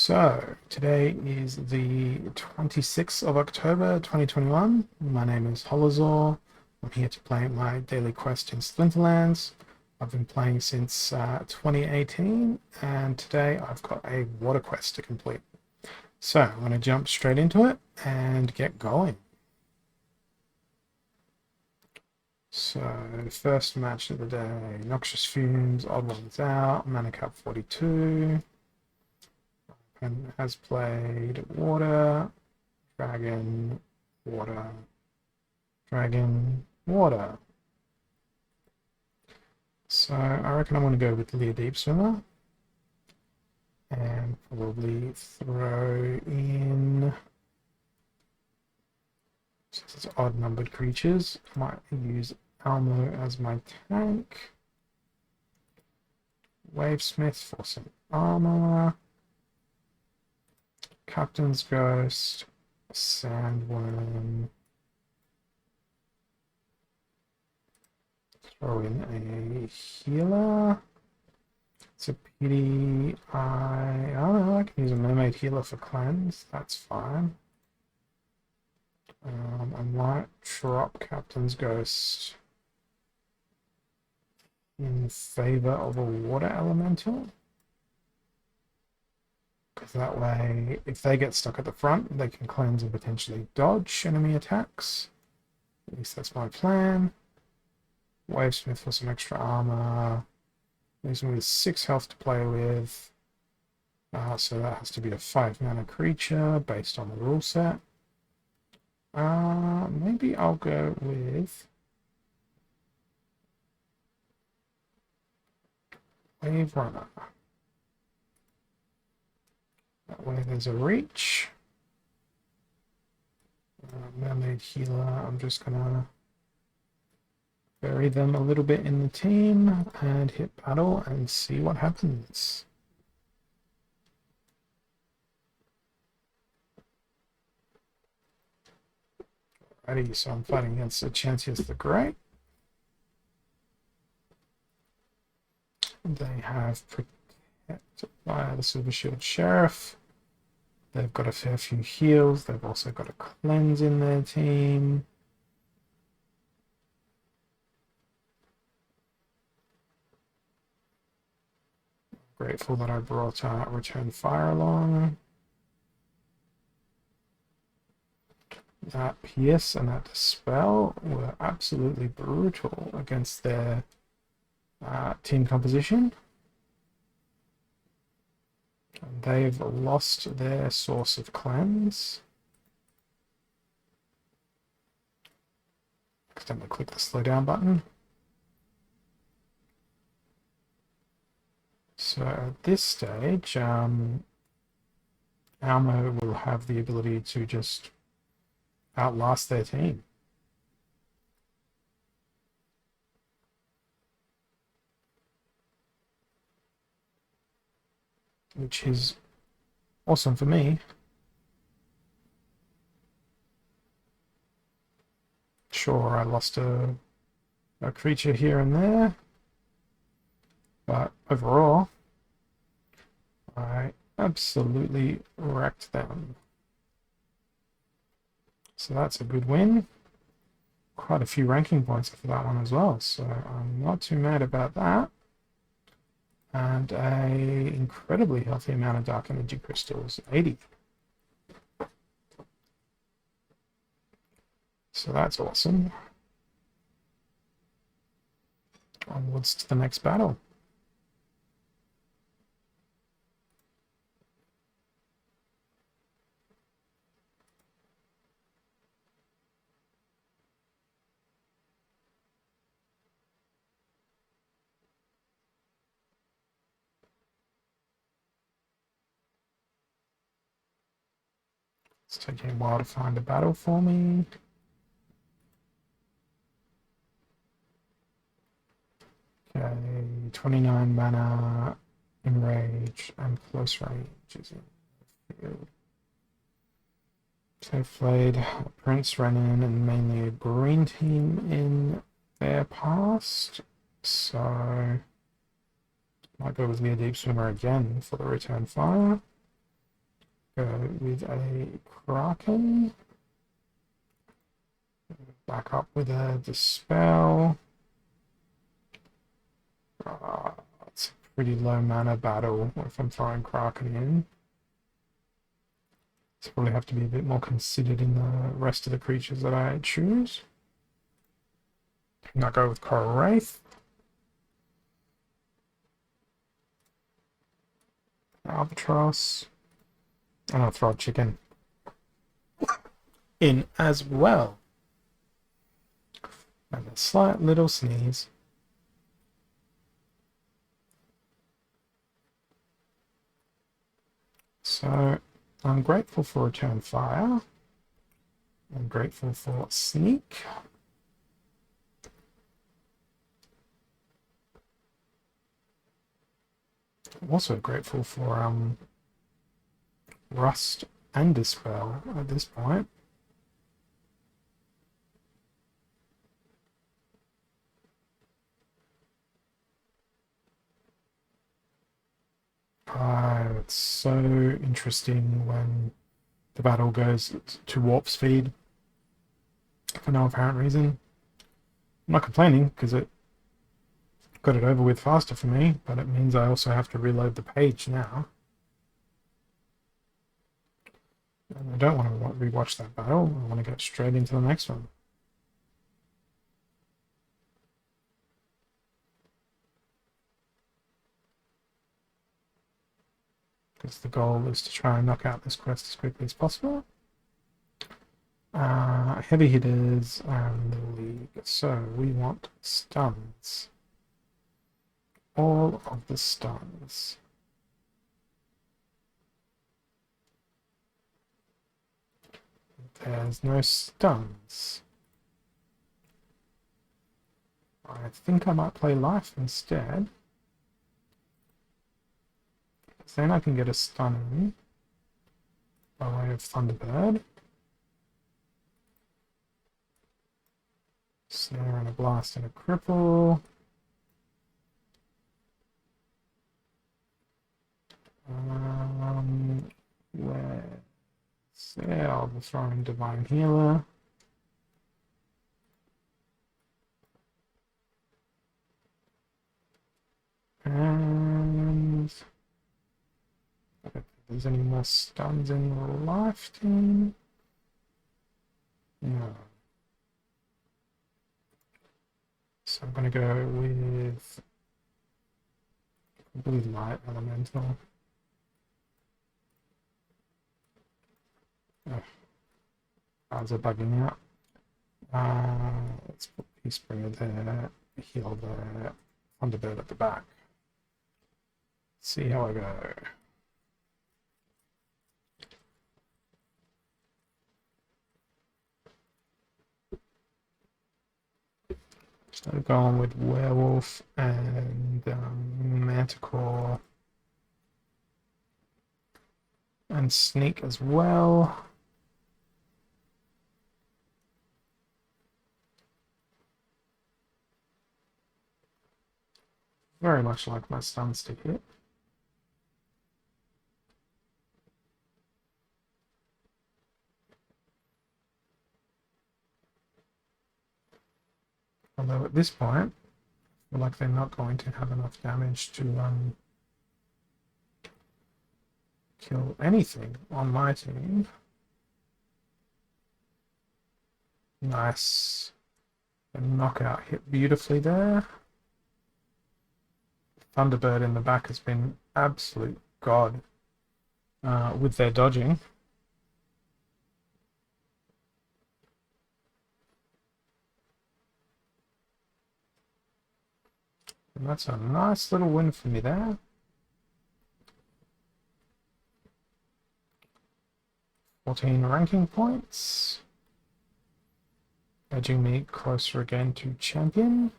So, today is the 26th of October 2021. My name is Holazor. I'm here to play my daily quest in Splinterlands. I've been playing since 2018, and today I've got a water quest to complete. So, I'm going to jump straight into it and get going. So, first match of the day, Noxious Fumes, Odd Ones Out, Mana Cap 42. And has played water, dragon, water, dragon, water. So I reckon I'm going to go with Leah Deep Swimmer and probably throw in, since it's odd numbered creatures, I might use Almo as my tank, Wavesmith for some armor, Captain's Ghost, Sandworm, throw in a healer. It's a pity I don't know, I can use a mermaid healer for cleanse, that's fine. I might drop Captain's Ghost in favor of a water elemental. Because that way, if they get stuck at the front, they can cleanse and potentially dodge enemy attacks. At least that's my plan. Wavesmith for some extra armor. Leaves me with 6 health to play with. So that has to be a 5 mana creature based on the rule set. Maybe I'll go with Wave Runner. That way there's a reach. Mermaid healer, I'm just gonna bury them a little bit in the team and hit battle and see what happens. Alrighty, so I'm fighting against a Chancius the Great. They have protected by the Silver Shield Sheriff. They've got a fair few heals. They've also got a cleanse in their team. Grateful that I brought Return Fire along. That Pierce and that Dispel were absolutely brutal against their team composition. And they've lost their source of cleanse. Accidentally click the slow down button. So at this stage, Almo will have the ability to just outlast their team. Which is awesome for me. Sure, I lost a creature here and there, but overall, I absolutely wrecked them. So that's a good win. Quite a few ranking points for that one as well, so I'm not too mad about that. And a incredibly healthy amount of dark energy crystals, 80. So that's awesome. Onwards to the next battle. It's taking a while to find a battle for me. Okay, 29 mana, enrage, and close range is in the field. So I've played Prince Renan and mainly a green team in their past, so might go with Leah Deep Swimmer again for the return fire. Go with a Kraken. Back up with a Dispel. It's a pretty low mana battle if I'm throwing Kraken in. So probably have to be a bit more considered in the rest of the creatures that I choose. I'll go with Coral Wraith. Albatross. And I'll throw a chicken in as well. And a slight little sneeze. So I'm grateful for Return Fire. I'm grateful for Sneak. I'm also grateful for Rust and Dispel at this point. It's so interesting when the battle goes to warp speed for no apparent reason. I'm not complaining because it got it over with faster for me, but it means I also have to reload the page now. And I don't want to rewatch that battle. I want to get straight into the next one. Because the goal is to try and knock out this quest as quickly as possible. Heavy hitters and the league. So we want stuns. All of the stuns. There's no stuns. I think I might play life instead. Because then I can get a stun in by way of Thunderbird. Snare and a blast and a cripple. Yeah, I'll be throwing Divine Healer. And I don't think there's any more stuns in the life team. No. So I'm going to go with Blue Light Elemental. Cards are bugging out. Let's put Peacebringer there, heal the Thunderbird at the back. See how I go. So going with Werewolf and Manticore and Sneak as well. Very much like my stuns to hit. Although at this point, I feel like they're not going to have enough damage to kill anything on my team. Nice. The knockout hit beautifully there. Thunderbird in the back has been absolute god with their dodging. And that's a nice little win for me there. $14 ranking points. Edging me closer again to champion.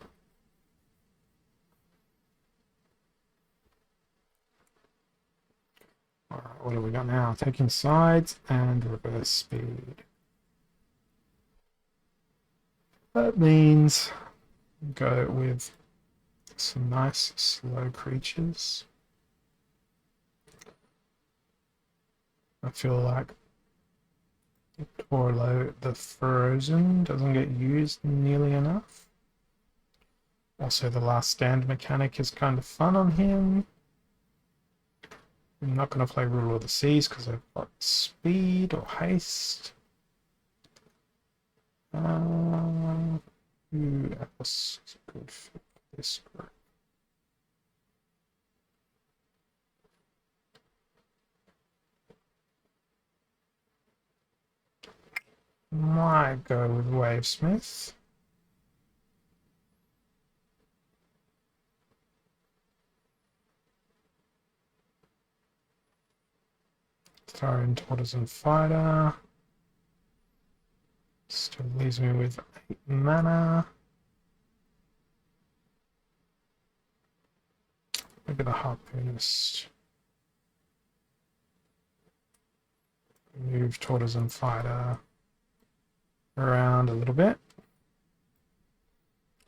Alright, what do we got now? Taking sides and reverse speed. That means go with some nice slow creatures. I feel like Torlo the Frozen doesn't get used nearly enough. Also, the last stand mechanic is kind of fun on him. I'm not going to play Ruler of the Seas because I've got speed or haste. Who else is good for this group? Might go with Wavesmith. Throw in Tortoise Fighter. Still leaves me with 8 mana. Maybe the Harpoonist. Move Tortoise Fighter around a little bit.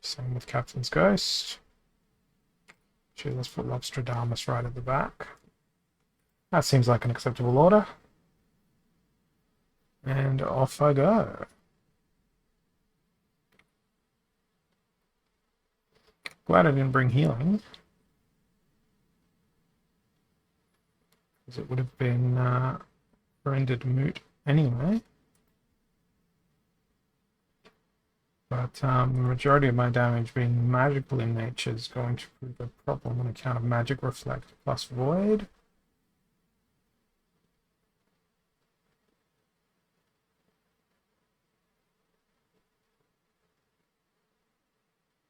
Same with Captain's Ghost. Actually, let's put Lobstradamus right at the back. That seems like an acceptable order. And off I go. Glad I didn't bring healing, because it would have been rendered moot anyway. But the majority of my damage being magical in nature is going to prove a problem on account of Magic Reflect plus Void.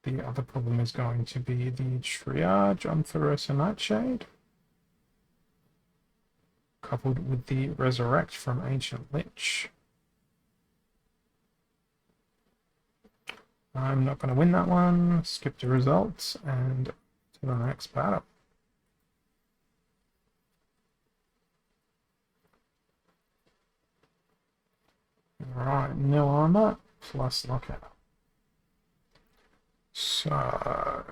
The other problem is going to be the Triage on Thoros Nightshade, coupled with the Resurrect from Ancient Lich. I'm not going to win that one. Skip the results and to the next battle. Alright, no armor plus knockout. So, go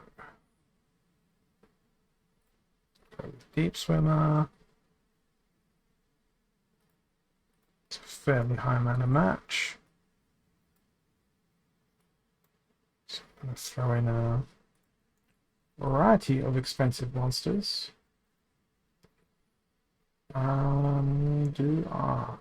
with Deep Swimmer. It's a fairly high mana match. So I'm going to throw in a variety of expensive monsters. Do I?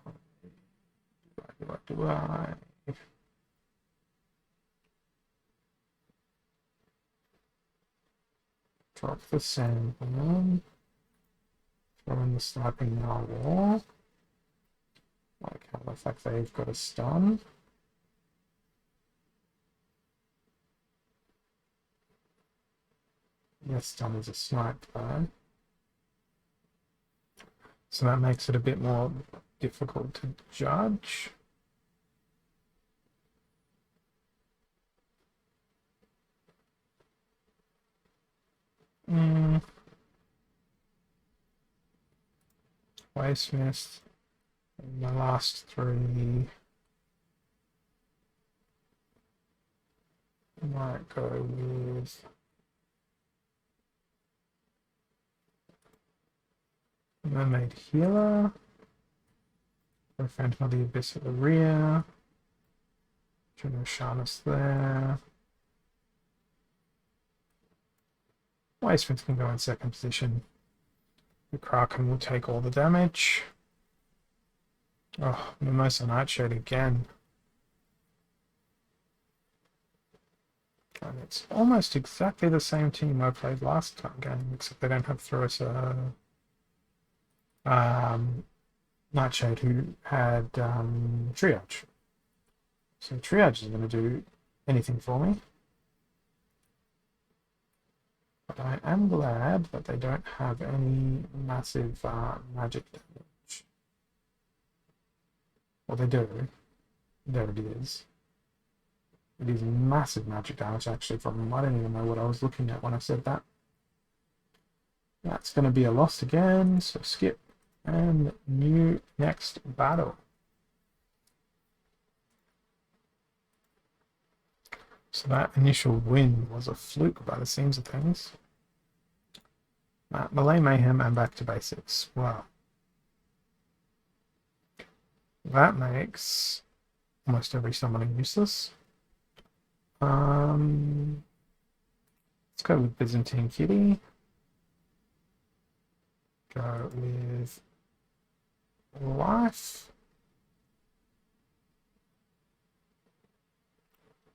Drop the Sandman. Throw in the Sniping Narwhal. Like how the fact they've got a stun. Yes, stun is a snipe though. So that makes it a bit more difficult to judge. Wavesmith. And the last three. I might go with Mermaid Healer. Or Phantom of the Abyss at the rear. Juno Sharness there. Wavesmith can go in second position. The Kraken will take all the damage. Oh, Mimosa Nightshade again. And it's almost exactly the same team I played last time game, except they don't have Thoros Nightshade, who had Triage. So Triage isn't going to do anything for me. But I am glad that they don't have any massive magic damage. Well, they do. There it is. It is massive magic damage, actually, from I don't even know what I was looking at when I said that. That's going to be a loss again, so skip. And new next battle. So that initial win was a fluke by the seams of things. Malay Mayhem and back to basics. Wow. That makes almost every summoning useless. Let's go with Byzantine Kitty. Go with Life.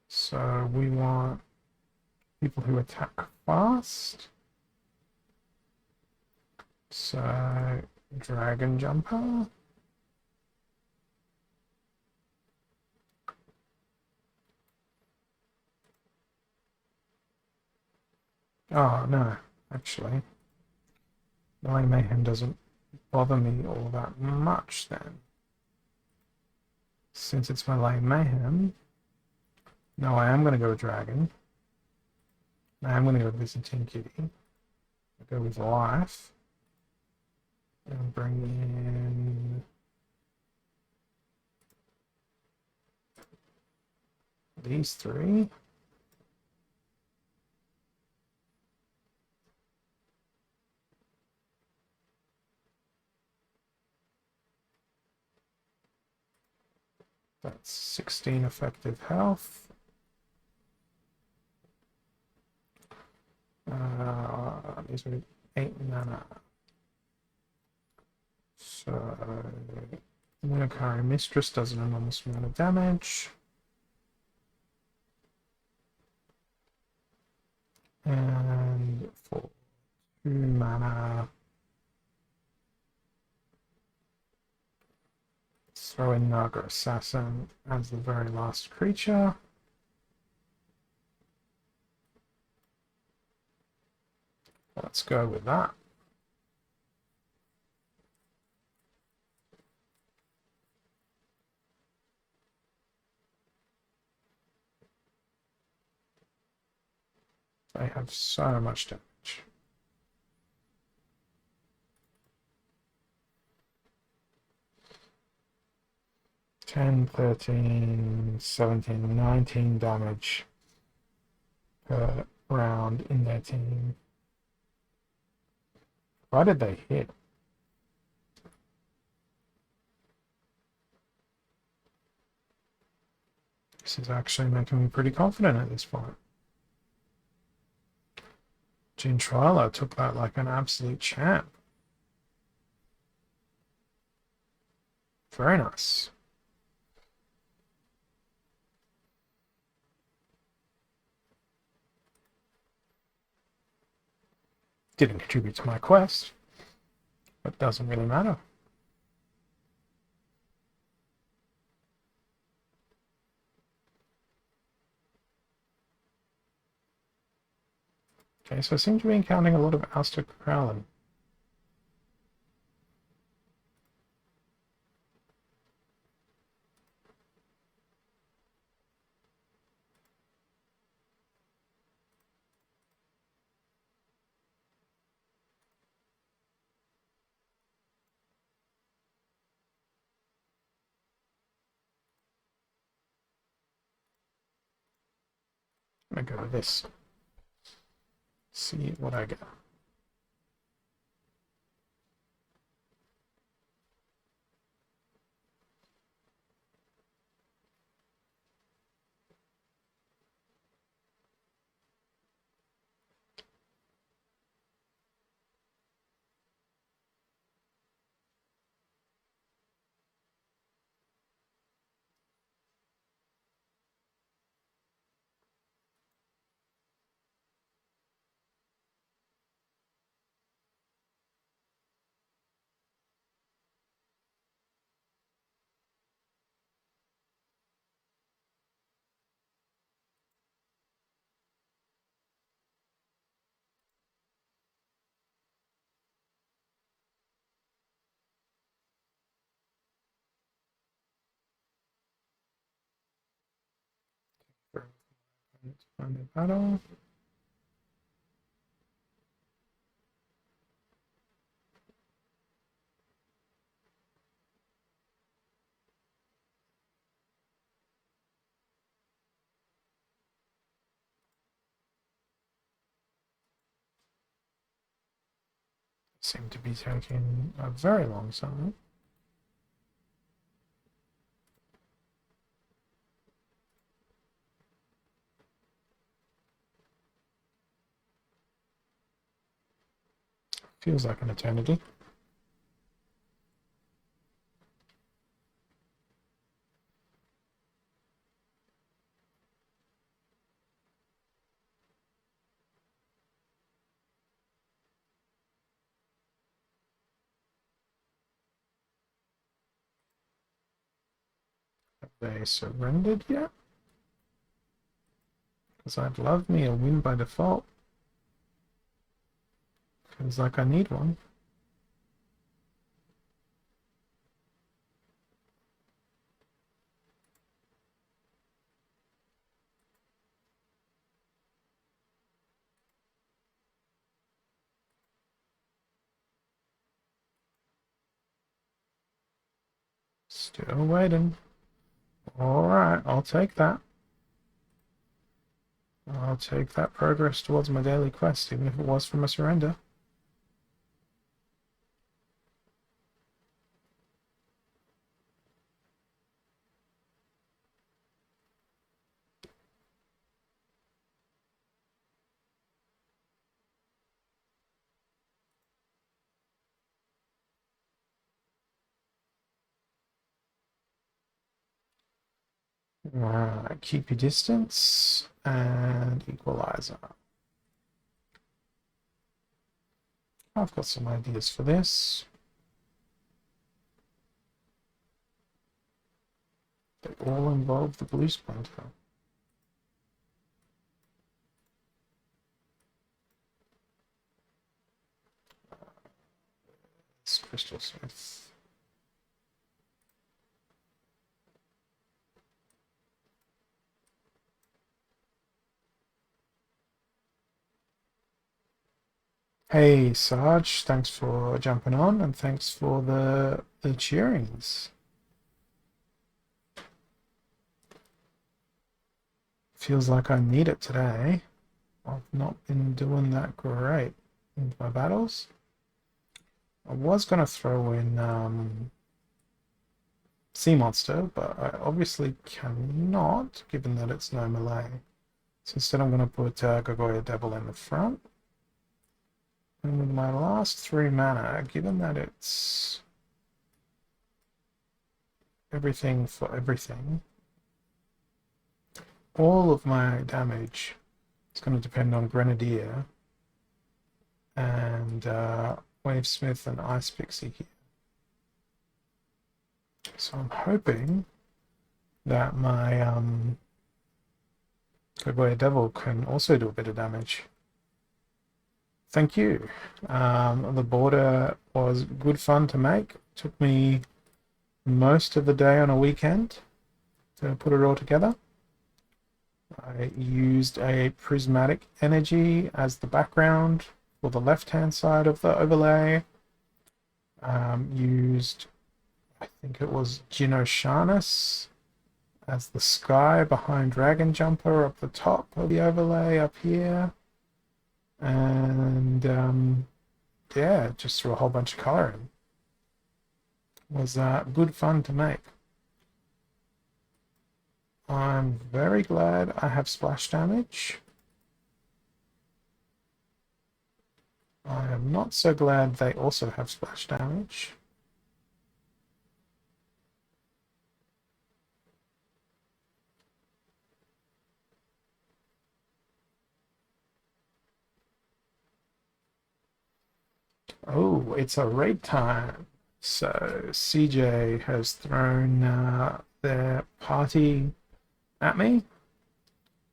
So we want people who attack fast. So Dragon Jumper. Oh no, actually. Melee Mayhem doesn't bother me all that much then. Since it's Melee Mayhem, no, I am going to go with Dragon. I am going to go with Byzantine Kitty. I'll go with Life. And bring in these three. That's 16 effective health. These are 8 mana. So Lunakari Mistress does an enormous amount of damage. And for 2 mana, throw in Naga Assassin as the very last creature. Let's go with that. They have so much damage. Ten, 13, 17, 19 damage per round in their team. Why did they hit? This is actually making me pretty confident at this point. Jean Trilo took that like an absolute champ. Very nice. Didn't contribute to my quest, but doesn't really matter. Okay, so I seem to be encountering a lot of Aleister Crowley. I'm gonna go with this. See what I get. Find a battle. Seem to be taking a very long time. Feels like an eternity. Have they surrendered yet? Because I'd love me a win by default. Feels like I need one. Still waiting. Alright, I'll take that. I'll take that progress towards my daily quest, even if it was from a surrender. Keep your distance and equalizer. I've got some ideas for this. They all involve the blue splinter. It's Crystal Smith. Hey Sarge, thanks for jumping on and thanks for the cheerings. Feels like I need it today. I've not been doing that great in my battles. I was going to throw in Sea Monster, but I obviously cannot, given that it's no melee. So instead I'm going to put Gargoyle Devil in the front. And with my last 3 mana, given that it's everything for everything, all of my damage is going to depend on Grenadier and Wavesmith and Ice Pixie here. So I'm hoping that my Gargoyle Devil can also do a bit of damage. Thank you. The border was good fun to make. It took me most of the day on a weekend to put it all together. I used a prismatic energy as the background for the left-hand side of the overlay. Used, I think it was Genoshanus as the sky behind Dragon Jumper up the top of the overlay up here. And yeah, just threw a whole bunch of color in. It was good fun to make. I'm very glad I have splash damage. I am not so glad they also have splash damage. Oh, it's a raid time. So CJ has thrown their party at me.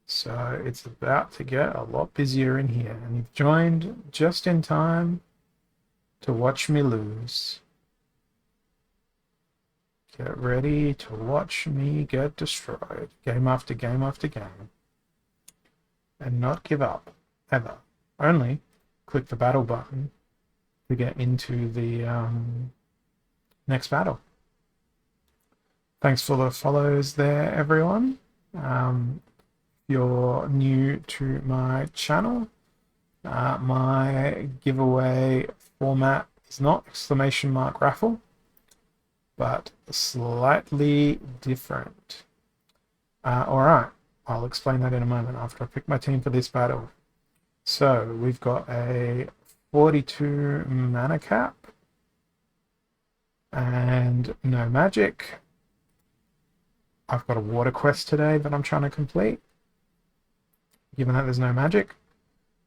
So it's about to get a lot busier in here. And you've joined just in time to watch me lose. Get ready to watch me get destroyed. Game after game after game. And not give up, ever. Only click the battle button to get into the next battle. Thanks for the follows there, everyone. If you're new to my channel, my giveaway format is not exclamation mark raffle, but slightly different. All right, I'll explain that in a moment after I pick my team for this battle. So we've got a 42 mana cap. And no magic. I've got a water quest today that I'm trying to complete. Given that there's no magic,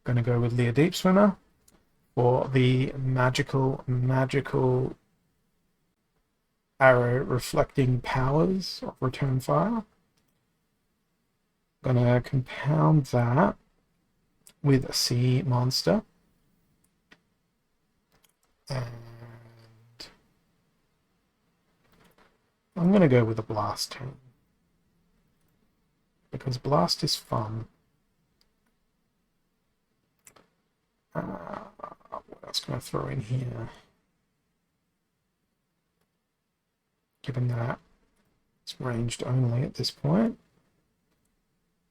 I'm going to go with Leah Deep Swimmer for the magical arrow reflecting powers of Return Fire. I'm going to compound that with a sea monster. And I'm going to go with a blast team. Because blast is fun. What else can I throw in here? Given that it's ranged only at this point.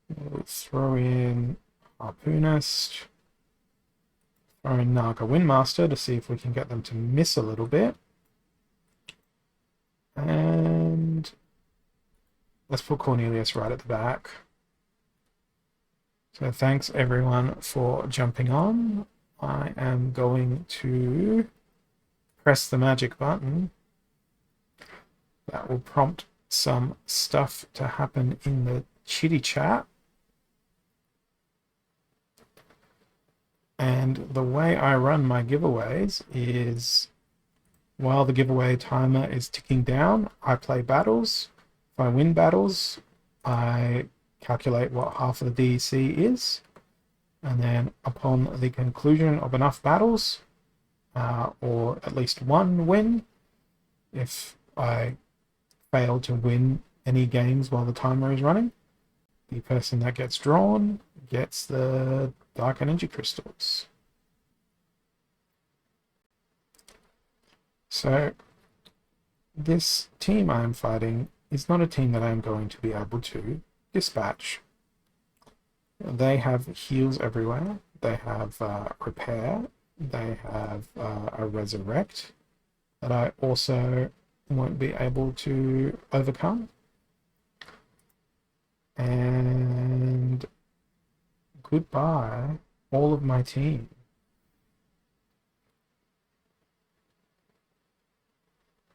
We'll throw in Harpoonist. Throw in Naga Windmaster to see if we can get them to miss a little bit. And let's put Cornelius right at the back. So thanks everyone for jumping on. I am going to press the magic button. That will prompt some stuff to happen in the chitty chat. And the way I run my giveaways is while the giveaway timer is ticking down, I play battles. If I win battles, I calculate what half of the DEC is. And then upon the conclusion of enough battles, or at least one win, if I fail to win any games while the timer is running, the person that gets drawn gets the Dark Energy Crystals. So this team I am fighting is not a team that I am going to be able to dispatch. They have heals everywhere. They have repair. They have a resurrect that I also won't be able to overcome. And goodbye, all of my team.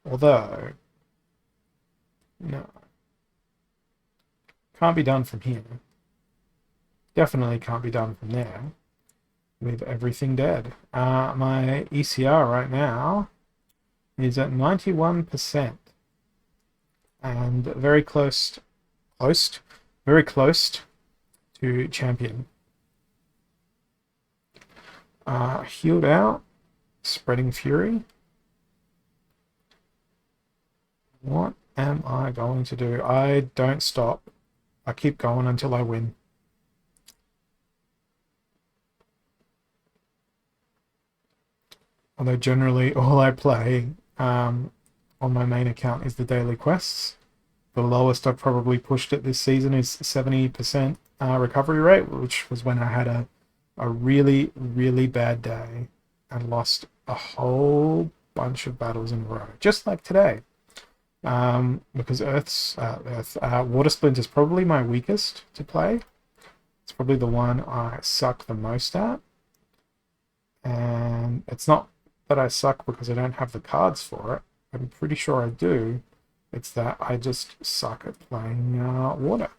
Although, no, can't be done from here. Definitely can't be done from there with everything dead. My ECR right now is at 91% and very close to champion. Healed out, spreading fury. What am I going to do? I don't stop. I keep going until I win. Although generally all I play on my main account is the daily quests. The lowest I've probably pushed it this season is 70% recovery rate, which was when I had a really, really bad day and lost a whole bunch of battles in a row, just like today. Because Water Splint is probably my weakest to play. It's probably the one I suck the most at. And it's not that I suck because I don't have the cards for it. I'm pretty sure I do. It's that I just suck at playing water.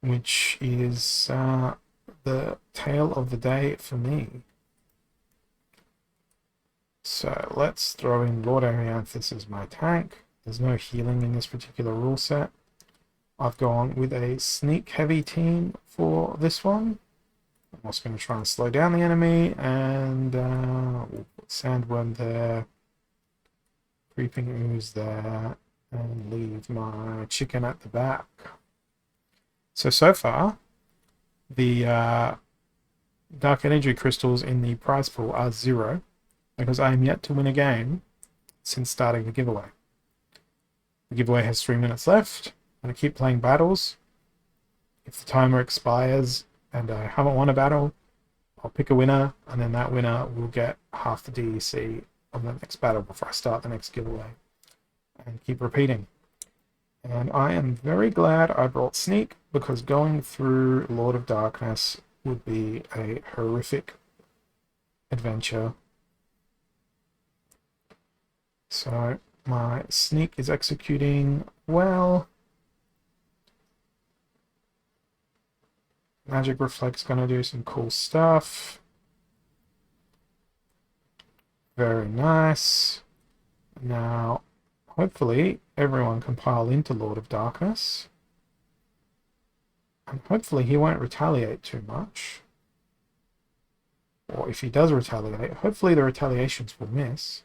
Which is the tale of the day for me. So let's throw in Lord Arianthus as my tank. There's no healing in this particular rule set. I've gone with a sneak heavy team for this one. I'm also going to try and slow down the enemy, and we'll put Sandworm there, Creeping Ooze there, and leave my chicken at the back. So far, the Dark Energy Crystals in the prize pool are 0, because I am yet to win a game since starting the giveaway. The giveaway has 3 minutes left. I'm going to keep playing battles. If the timer expires and I haven't won a battle, I'll pick a winner, and then that winner will get half the DEC of the next battle before I start the next giveaway. And keep repeating. And I am very glad I brought Sneak, because going through Lord of Darkness would be a horrific adventure. So my sneak is executing well. Magic Reflect's gonna do some cool stuff. Very nice. Now, hopefully everyone can pile into Lord of Darkness. And hopefully he won't retaliate too much. Or if he does retaliate, hopefully the retaliations will miss.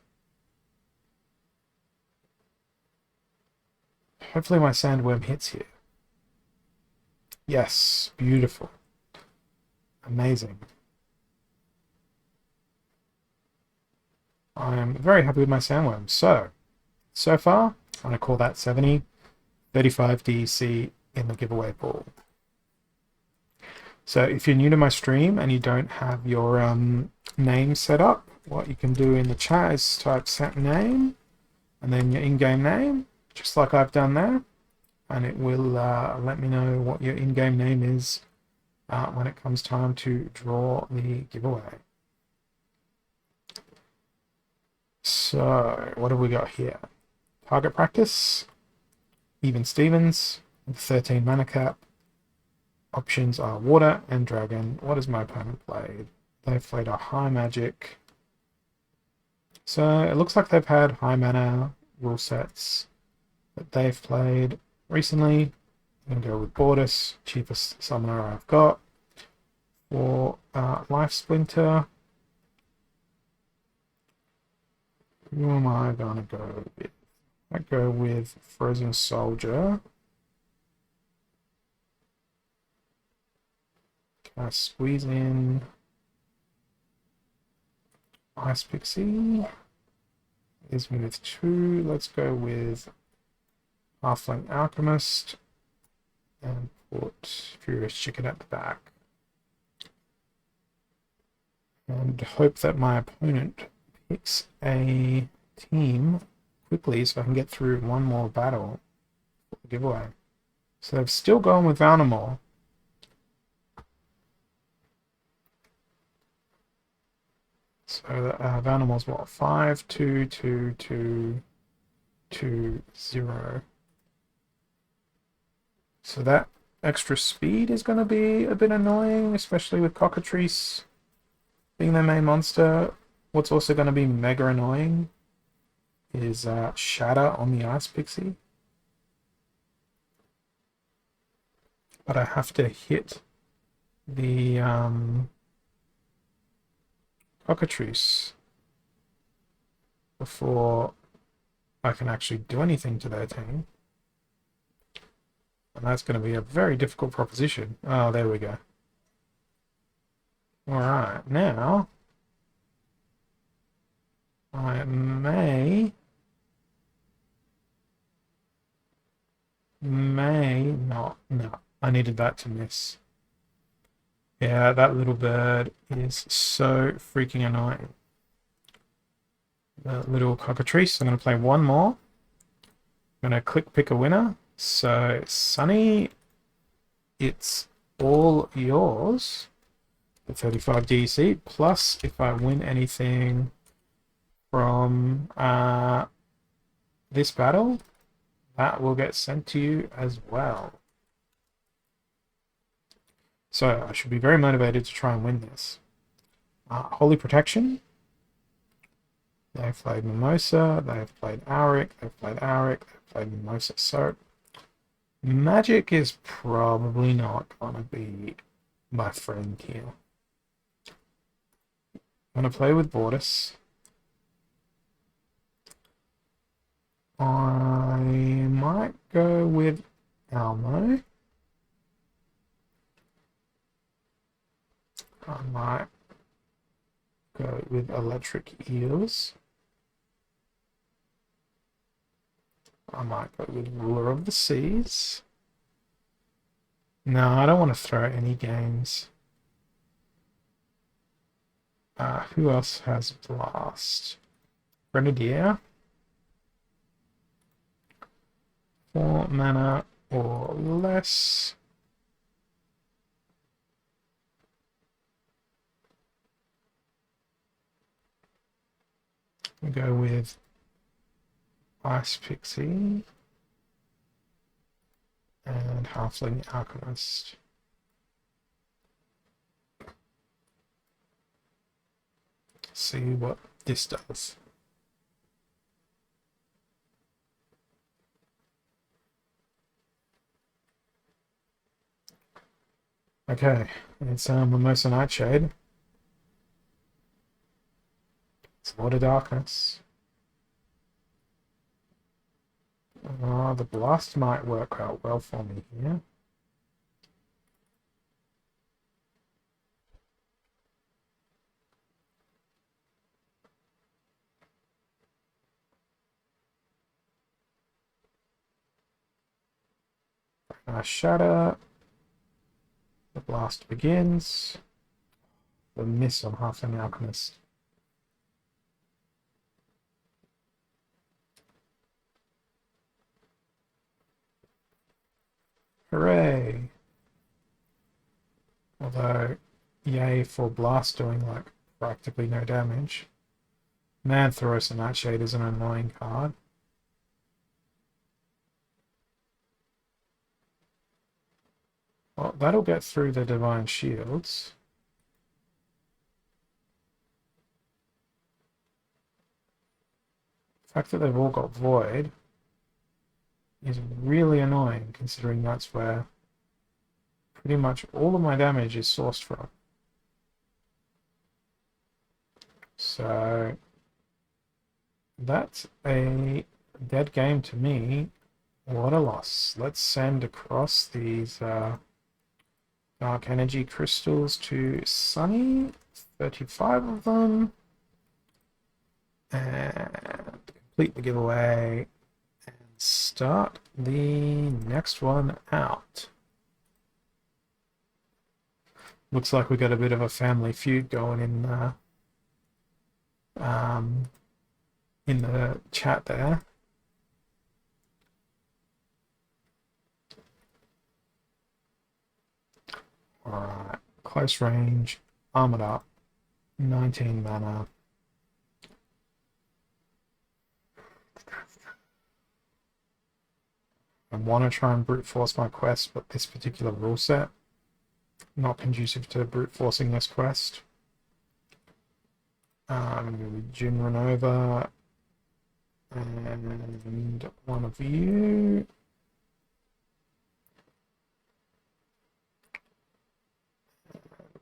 Hopefully my sandworm hits here. Yes, beautiful. Amazing. I am very happy with my sandworm. So far, I'm going to call that 70, 35 DEC in the giveaway pool. So if you're new to my stream and you don't have your name set up, what you can do in the chat is type set name and then your in-game name, just like I've done there, and it will let me know what your in-game name is when it comes time to draw the giveaway. So what have we got here? Target practice, even Stevens, 13 mana cap. Options are water and dragon. What has my opponent played? They've played a high magic. So it looks like they've had high mana rule sets that they've played recently. I'm going to go with Bordis, cheapest summoner I've got. For Life Splinter, who am I going to go with? I go with Frozen Soldier. Can I squeeze in Ice Pixie? Is me with 2. Let's go with Halfling Alchemist and put Furious Chicken at the back. And hope that my opponent picks a team quickly so I can get through one more battle for the giveaway. So they've still gone with Valnamore. So Valnamore's what? 5, 2, 2, 2, 2, 0. So that extra speed is going to be a bit annoying, especially with Cockatrice being their main monster. What's also going to be mega annoying is Shatter on the Ice Pixie. But I have to hit the Cockatrice before I can actually do anything to their team. And that's going to be a very difficult proposition. Oh, there we go. Alright, now I may not. No, I needed that to miss. Yeah, that little bird is so freaking annoying. The little Cockatrice. I'm going to play one more. I'm going to click pick a winner. So, Sunny, it's all yours. The 35 DC, plus if I win anything from this battle, that will get sent to you as well. So I should be very motivated to try and win this. Holy Protection. They've played Mimosa, they've played Auric, they've played Mimosa. So Magic is probably not going to be my friend here. I'm going to play with Bordis. I might go with Almo. I might go with Electric Eels. I might go with Ruler of the Seas. No, I don't want to throw any games. Who else has Blast? Grenadier. 4 mana or less. We go with Ice Pixie and Halfling Alchemist. See what this does. Okay, it's Mimosa Nightshade. It's Lord of Darkness. The blast might work out well for me here. Shatter. The blast begins. The miss on Halfling Alchemist. Hooray! Although, yay for blast doing like practically no damage. Man, Thoros Nightshade is an annoying card. Well, that'll get through the Divine Shields. The fact that they've all got Void is really annoying, considering that's where pretty much all of my damage is sourced from. So that's a dead game to me. What a loss. Let's send across these Dark Energy Crystals to Sunny. 35 of them. And complete the giveaway. And start the next one out. Looks like we got a bit of a family feud going in the chat there. Alright, close range, armored up, 19 mana. I want to try and brute force my quest, but this particular rule set not conducive to brute forcing this quest. I'm going to be Jin Renova and one of you.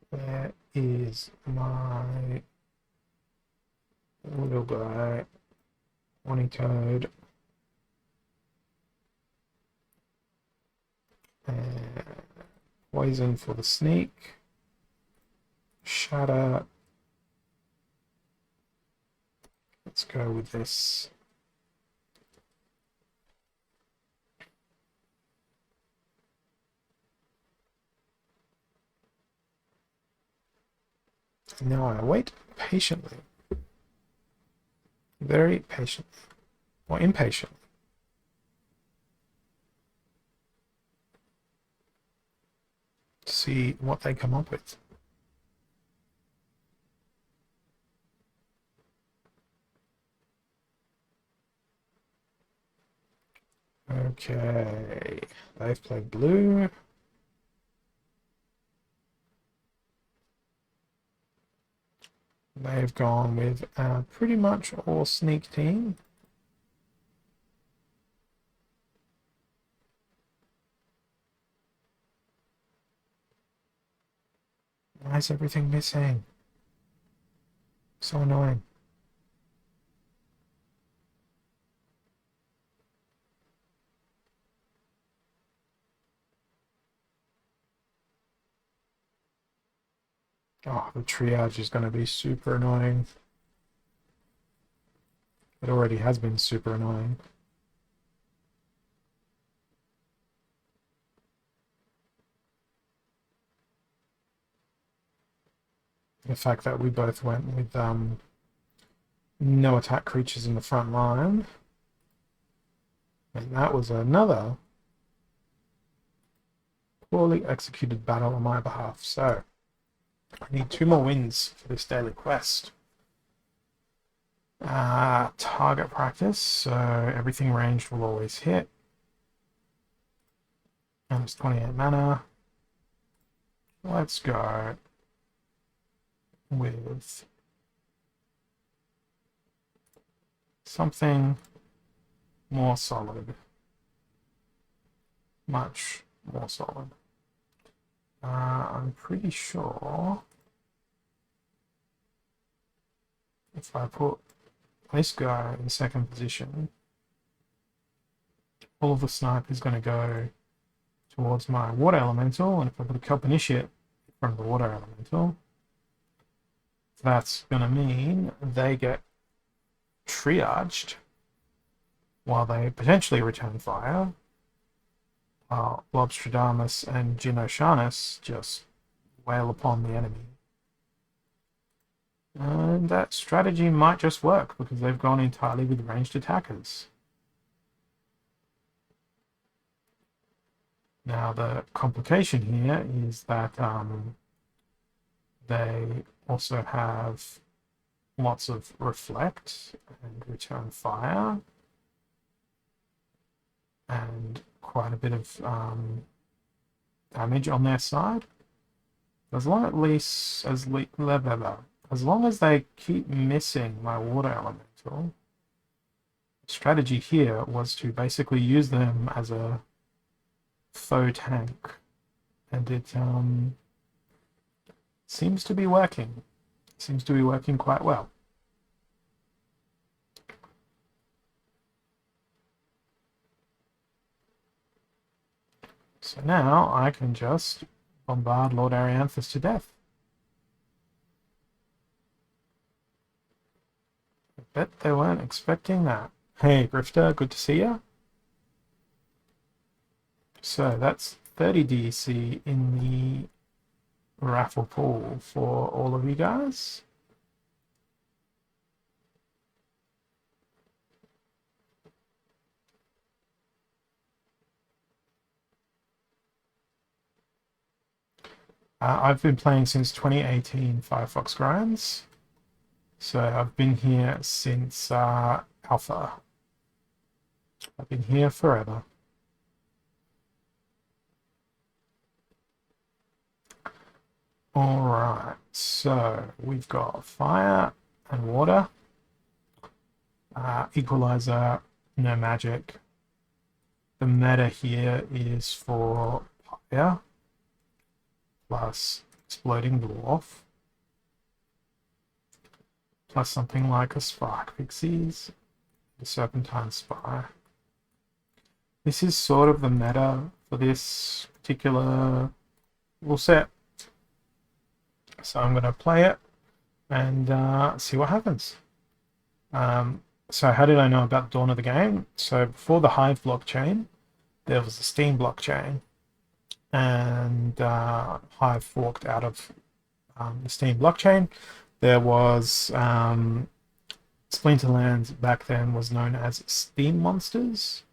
Where is my little guy? Horny Toad. And poison for the sneak. Shatter. Let's go with this. Now I wait patiently. Very patiently. Or impatiently. To see what they come up with. Okay, they've played blue. They've gone with pretty much all sneak team. Why is everything missing? So annoying. Oh, the triage is going to be super annoying. It already has been super annoying. The fact that we both went with no attack creatures in the front line. And that was another poorly executed battle on my behalf. So I need 2 more wins for this daily quest. Target practice, so everything ranged will always hit. And it's 28 mana. Let's go with something more solid. Much more solid. I'm pretty sure if I put this guy in second position, all of the snipe is going to go towards my water elemental, and if I put a kelp initiate from the water elemental, that's going to mean they get triaged while they potentially return fire. Lobstradamus and Genoshanus just wail upon the enemy. And that strategy might just work because they've gone entirely with ranged attackers. Now the complication here is that they also have lots of reflect and return fire and quite a bit of damage on their side. As long as they keep missing my water elemental, the strategy here was to basically use them as a faux tank, and it seems to be working. Seems to be working quite well. So now I can just bombard Lord Arianthus to death. I bet they weren't expecting that. Hey, Grifter, good to see you. So that's 30 DC in the raffle pool for all of you guys. I've been playing since 2018 Firefox Grinds. So I've been here since Alpha. I've been here forever. Alright, so we've got fire and water. Equalizer, no magic. The meta here is for fire plus exploding dwarf plus something like a spark pixies, the serpentine spire. This is sort of the meta for this particular rule set. So I'm going to play it and see what happens. So how did I know about Dawn of the Game? So before the Hive blockchain, there was the Steam blockchain, and Hive forked out of the Steam blockchain. There was Splinterlands back then was known as Steam Monsters.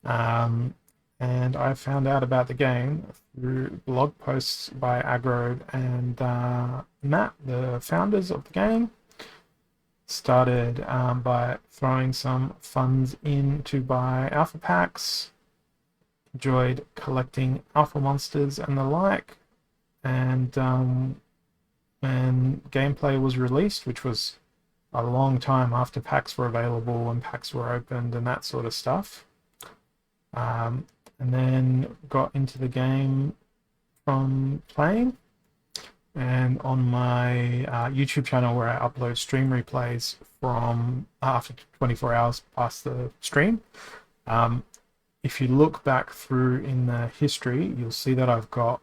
And I found out about the game through blog posts by Agro and Matt, the founders of the game. Started by throwing some funds in to buy alpha packs. Enjoyed collecting alpha monsters and the like. And when gameplay was released, which was a long time after packs were available and packs were opened and that sort of stuff, and then got into the game from playing. And on my YouTube channel, where I upload stream replays from after 24 hours past the stream, if you look back through in the history, you'll see that I've got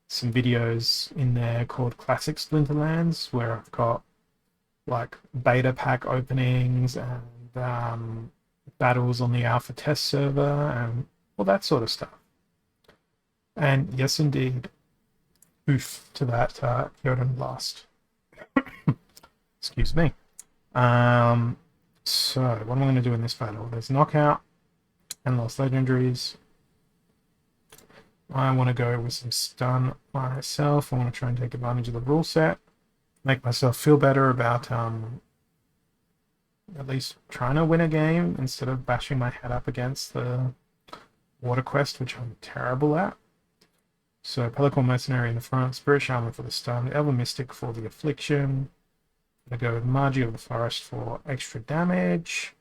some videos in there called Classic Splinterlands, where I've got like beta pack openings and battles on the alpha test server and all that sort of stuff. And yes, indeed, oof to that Kyodan blast. Excuse me. So what am I going to do in this battle? There's knockout and lost legendaries. I want to go with some stun myself. I want to try and take advantage of the rule set, make myself feel better about at least trying to win a game instead of bashing my head up against the water quest, which I'm terrible at. So Pelican Mercenary in the front, Spirit Shaman for the stun, Elven Mystic for the affliction. I'm gonna go with Margie of the Forest for extra damage.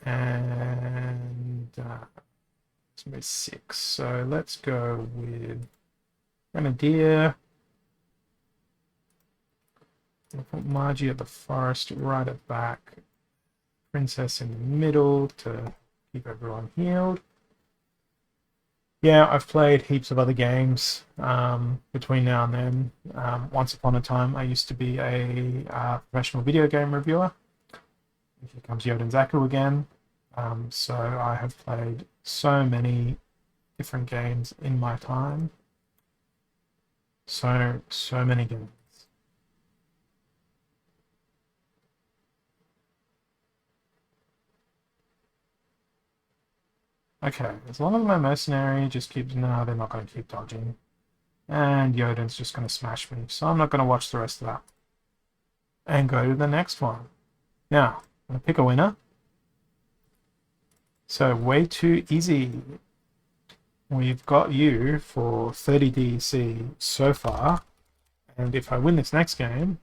And let's move 6. So let's go with Grenadier. We'll put Margie at the Forest right at back. Princess in the middle to keep everyone healed. Yeah, I've played heaps of other games between now and then. Once upon a time, I used to be a professional video game reviewer. Here comes Yoden Zaku again. So I have played so many different games in my time. So many games. Okay, as long as my mercenary just keeps... No, they're not going to keep dodging. And Yoden's just going to smash me, so I'm not going to watch the rest of that. And go to the next one. Now, I'm going to pick a winner. So, way too easy. We've got you for 30 DEC so far. And if I win this next game,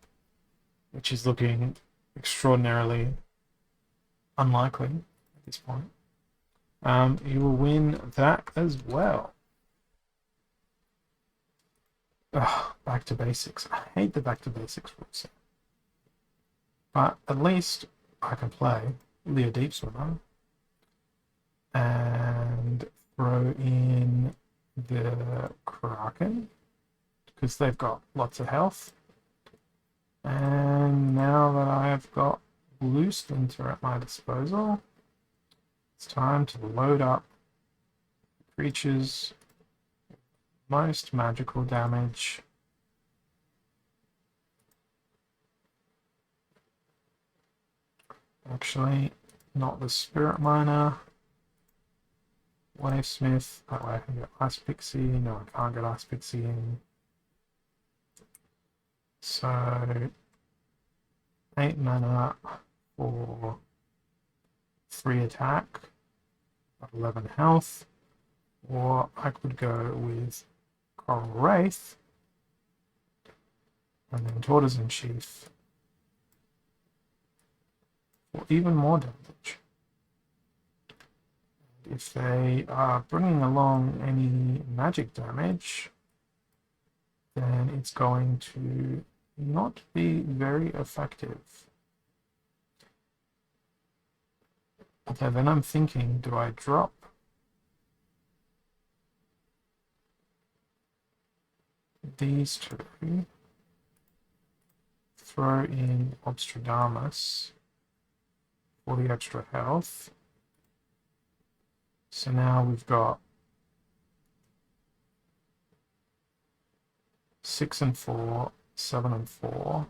which is looking extraordinarily unlikely at this point, you will win that as well. Ugh, back to basics. I hate the back to basics rules. But at least I can play Leo Deep Swimmer and throw in the Kraken because they've got lots of health. And now that I've got Blue Splinter at my disposal, it's time to load up creatures with most magical damage. Actually, not the Spirit Miner. Wavesmith. That way I can get Ice Pixie. No, I can't get Ice Pixie in. So, 8 mana for 3 attack. 11 health, or I could go with Coral Wraith and then Tortoise Chief for even more damage. If they are bringing along any magic damage, then it's going to not be very effective. Okay, then I'm thinking, do I drop these two, throw in Obstradamus for the extra health? So now we've got 6 and 4, 7 and 4,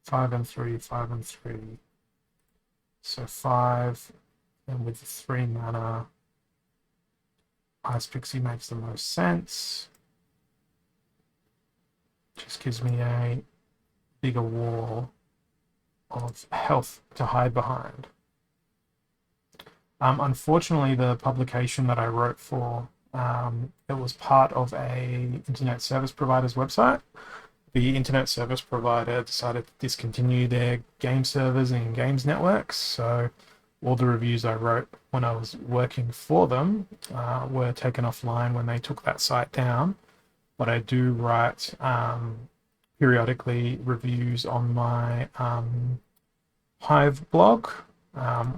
5 and 3, 5 and 3. So 5, and with the 3 mana, Ice Pixie makes the most sense. Just gives me a bigger wall of health to hide behind. Unfortunately, the publication that I wrote for, it was part of a internet service provider's website. The internet service provider decided to discontinue their game servers and games networks, so all the reviews I wrote when I was working for them were taken offline when they took that site down. But I do write periodically reviews on my Hive blog,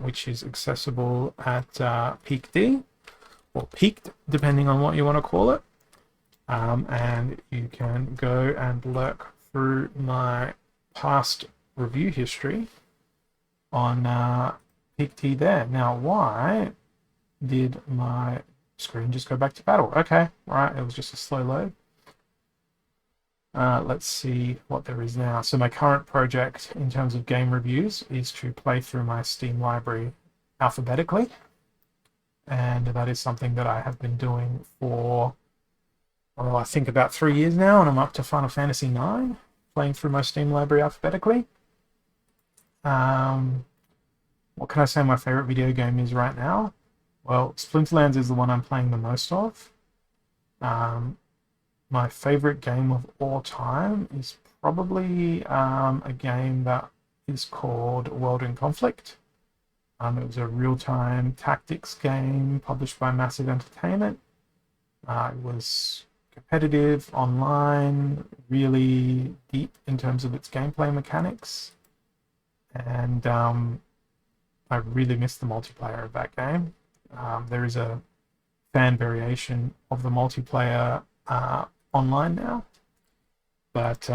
which is accessible at PeakD, or Peaked, depending on what you want to call it. And you can go and lurk through my past review history on PeakD there. Now, why did my screen just go back to battle? Okay, right, it was just a slow load. Let's see what there is now. So my current project in terms of game reviews is to play through my Steam library alphabetically. And that is something that I have been doing for, well, I think about 3 years now, and I'm up to Final Fantasy IX, playing through my Steam library alphabetically. What can I say my favorite video game is right now? Well, Splinterlands is the one I'm playing the most of. My favorite game of all time is probably a game that is called World in Conflict. It was a real-time tactics game published by Massive Entertainment. It was competitive, online, really deep in terms of its gameplay mechanics, and I really miss the multiplayer of that game. There is a fan variation of the multiplayer online now, but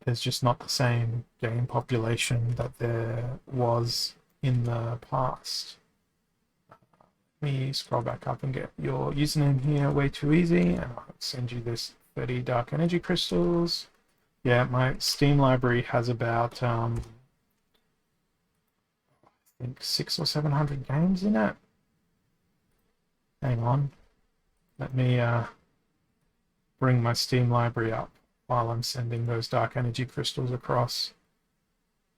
there's just not the same game population that there was in the past. Let me scroll back up and get your username here. Way too easy, and I'll send you this 30 dark energy crystals. Yeah, my Steam library has about I think 600 or 700 games in it. Hang on, let me bring my Steam library up while I'm sending those dark energy crystals across.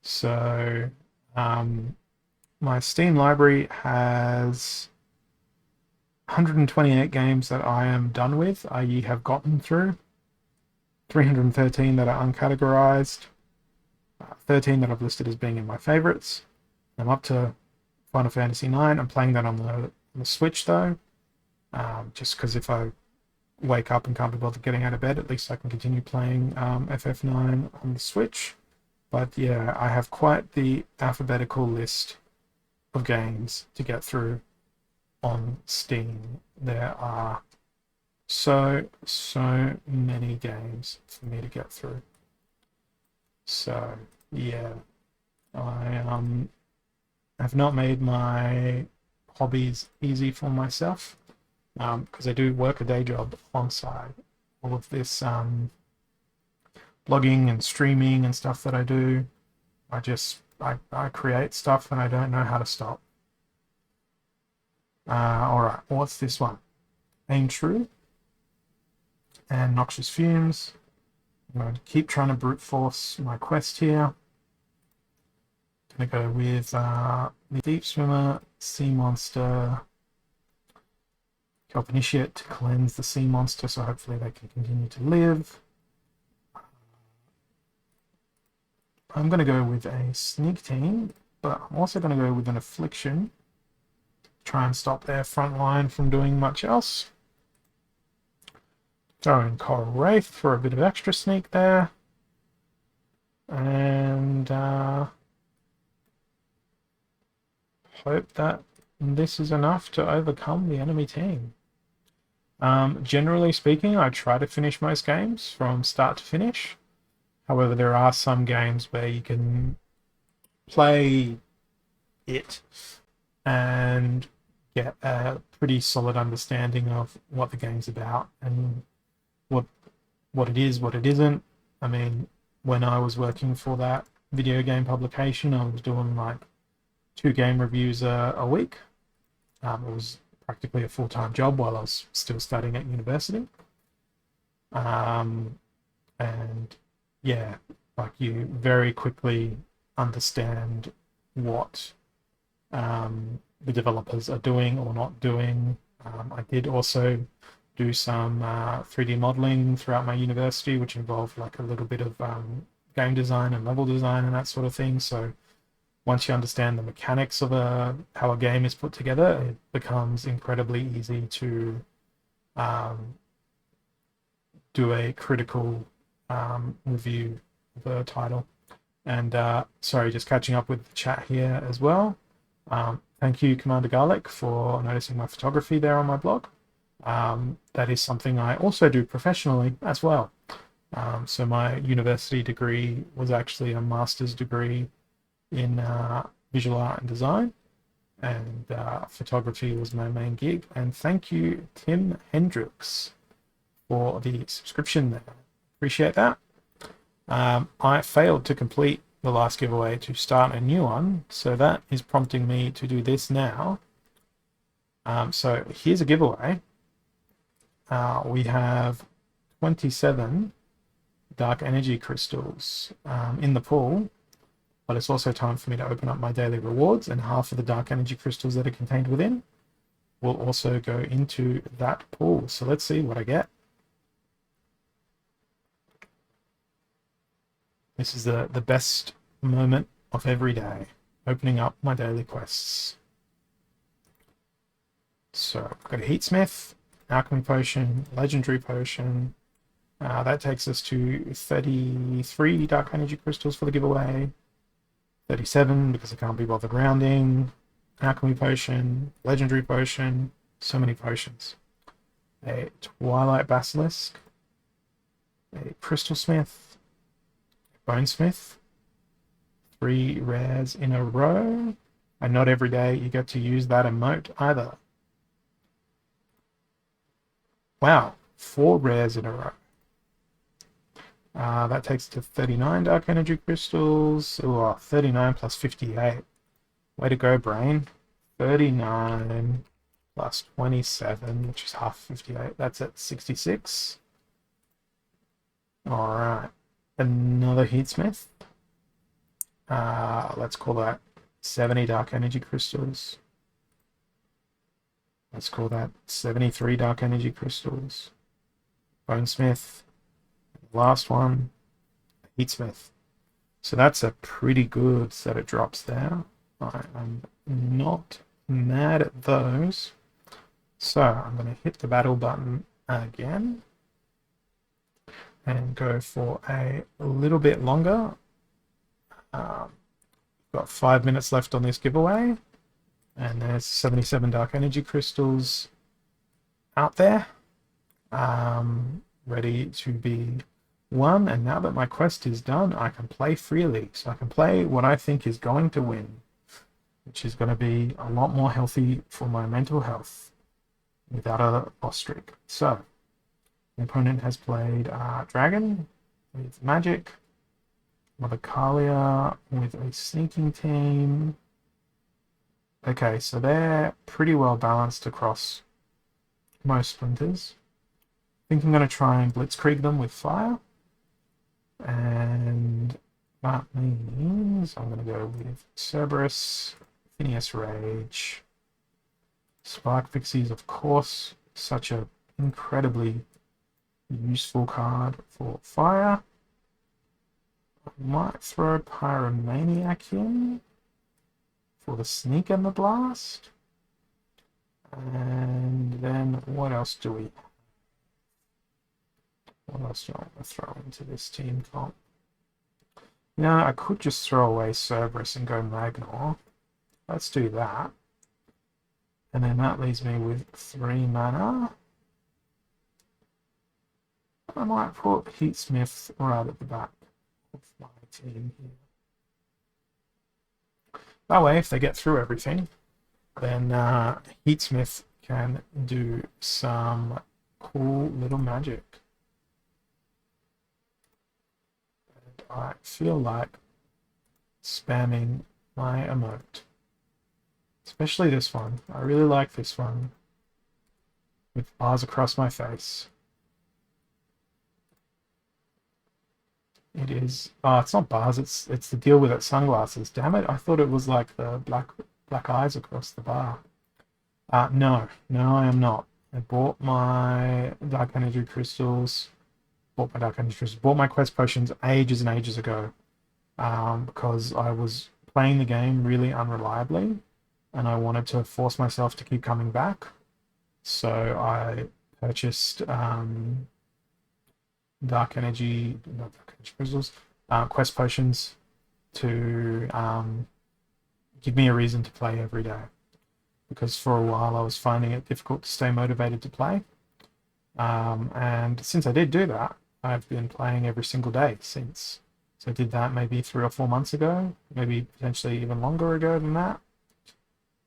So my Steam library has 128 games that I am done with, i.e. have gotten through, 313 that are uncategorized, 13 that I've listed as being in my favorites. I'm up to Final Fantasy IX. I'm playing that on the Switch though, just because if I wake up and can't be bothered getting out of bed, at least I can continue playing FF9 on the Switch. But yeah, I have quite the alphabetical list of games to get through on Steam. There are so many games for me to get through. So yeah, I have not made my hobbies easy for myself, because I do work a day job alongside all of this blogging and streaming and stuff that I do. I create stuff and I don't know how to stop. All right, what's this one? Aim True and Noxious Fumes. I'm going to keep trying to brute force my quest here. I'm going to go with the Deep Swimmer, Sea Monster, help Initiate to cleanse the Sea Monster, so hopefully they can continue to live. I'm going to go with a Sneak Team, but I'm also going to go with an Affliction. Try and stop their front line from doing much else. Throw in Coral Wraith for a bit of extra sneak there. And hope that this is enough to overcome the enemy team. Generally speaking, I try to finish most games from start to finish. However, there are some games where you can play it and get a pretty solid understanding of what the game's about and what it is, what it isn't. I mean, when I was working for that video game publication, I was doing like 2 game reviews a week. It was practically a full-time job while I was still studying at university. And yeah, like you very quickly understand what the developers are doing or not doing. I did also do some 3D modeling throughout my university, which involved like a little bit of game design and level design and that sort of thing. So once you understand the mechanics of how a game is put together, it becomes incredibly easy to do a critical review of the title. And sorry, just catching up with the chat here as well. Thank you, Commander Garlic, for noticing my photography there on my blog. That is something I also do professionally as well. So my university degree was actually a master's degree in visual art and design, and photography was my main gig. And thank you, Tim Hendricks, for the subscription there. Appreciate that. I failed to complete the last giveaway to start a new one, so that is prompting me to do this now. So here's a giveaway. We have 27 dark energy crystals in the pool, but it's also time for me to open up my daily rewards, and half of the dark energy crystals that are contained within will also go into that pool. So let's see what I get. This is the best moment of every day, opening up my daily quests. So I've got a Heatsmith, Alchemy Potion, Legendary Potion. That takes us to 33 Dark Energy Crystals for the giveaway. 37 because I can't be bothered rounding. Alchemy Potion, Legendary Potion, so many potions. A Twilight Basilisk, a Crystal Smith, a Bonesmith, 3 rares in a row, and not every day you get to use that emote either. Wow, 4 rares in a row. That takes to 39 Dark Energy Crystals. Ooh, 39 plus 58. Way to go, brain. 39 plus 27, which is half 58. That's at 66. Alright. Another Heatsmith. Let's call that 70 Dark Energy Crystals. Let's call that 73 Dark Energy Crystals. Bonesmith. Last one, Heatsmith. So that's a pretty good set of drops there. I'm not mad at those. So I'm going to hit the battle button again and go for a little bit longer. Got 5 minutes left on this giveaway, and there's 77 Dark Energy Crystals out there, ready to be won. And now that my quest is done, I can play freely. So I can play what I think is going to win, which is going to be a lot more healthy for my mental health without a boss streak. So the opponent has played Dragon with Magic, Mother Kalia with a Sneaking team. Okay, so they're pretty well balanced across most splinters. I think I'm going to try and blitzkrieg them with fire. And that means I'm going to go with Cerberus, Phineas Rage, Spark Pixies, of course, such an incredibly useful card for fire. I might throw Pyromaniac in for the sneak and the blast. And then what else do we have? What else do I want to throw into this team comp? Yeah, I could just throw away Cerberus and go Magnor. Let's do that. And then that leaves me with 3 mana. I might put Heatsmith right at the back of my team here. That way, if they get through everything, then Heatsmith can do some cool little magic. And I feel like spamming my emote. Especially this one. I really like this one. With bars across my face. It is. Oh, it's not bars. It's the deal with it. Sunglasses. Damn it! I thought it was like the black eyes across the bar. No, I am not. I bought my Dark Energy Crystals. Bought my Quest Potions ages and ages ago. Because I was playing the game really unreliably, and I wanted to force myself to keep coming back. So I purchased Dark Energy Crystals, Quest Potions to give me a reason to play every day. Because for a while I was finding it difficult to stay motivated to play. And since I did do that, I've been playing every single day since. So I did that maybe 3 or 4 months ago, maybe potentially even longer ago than that.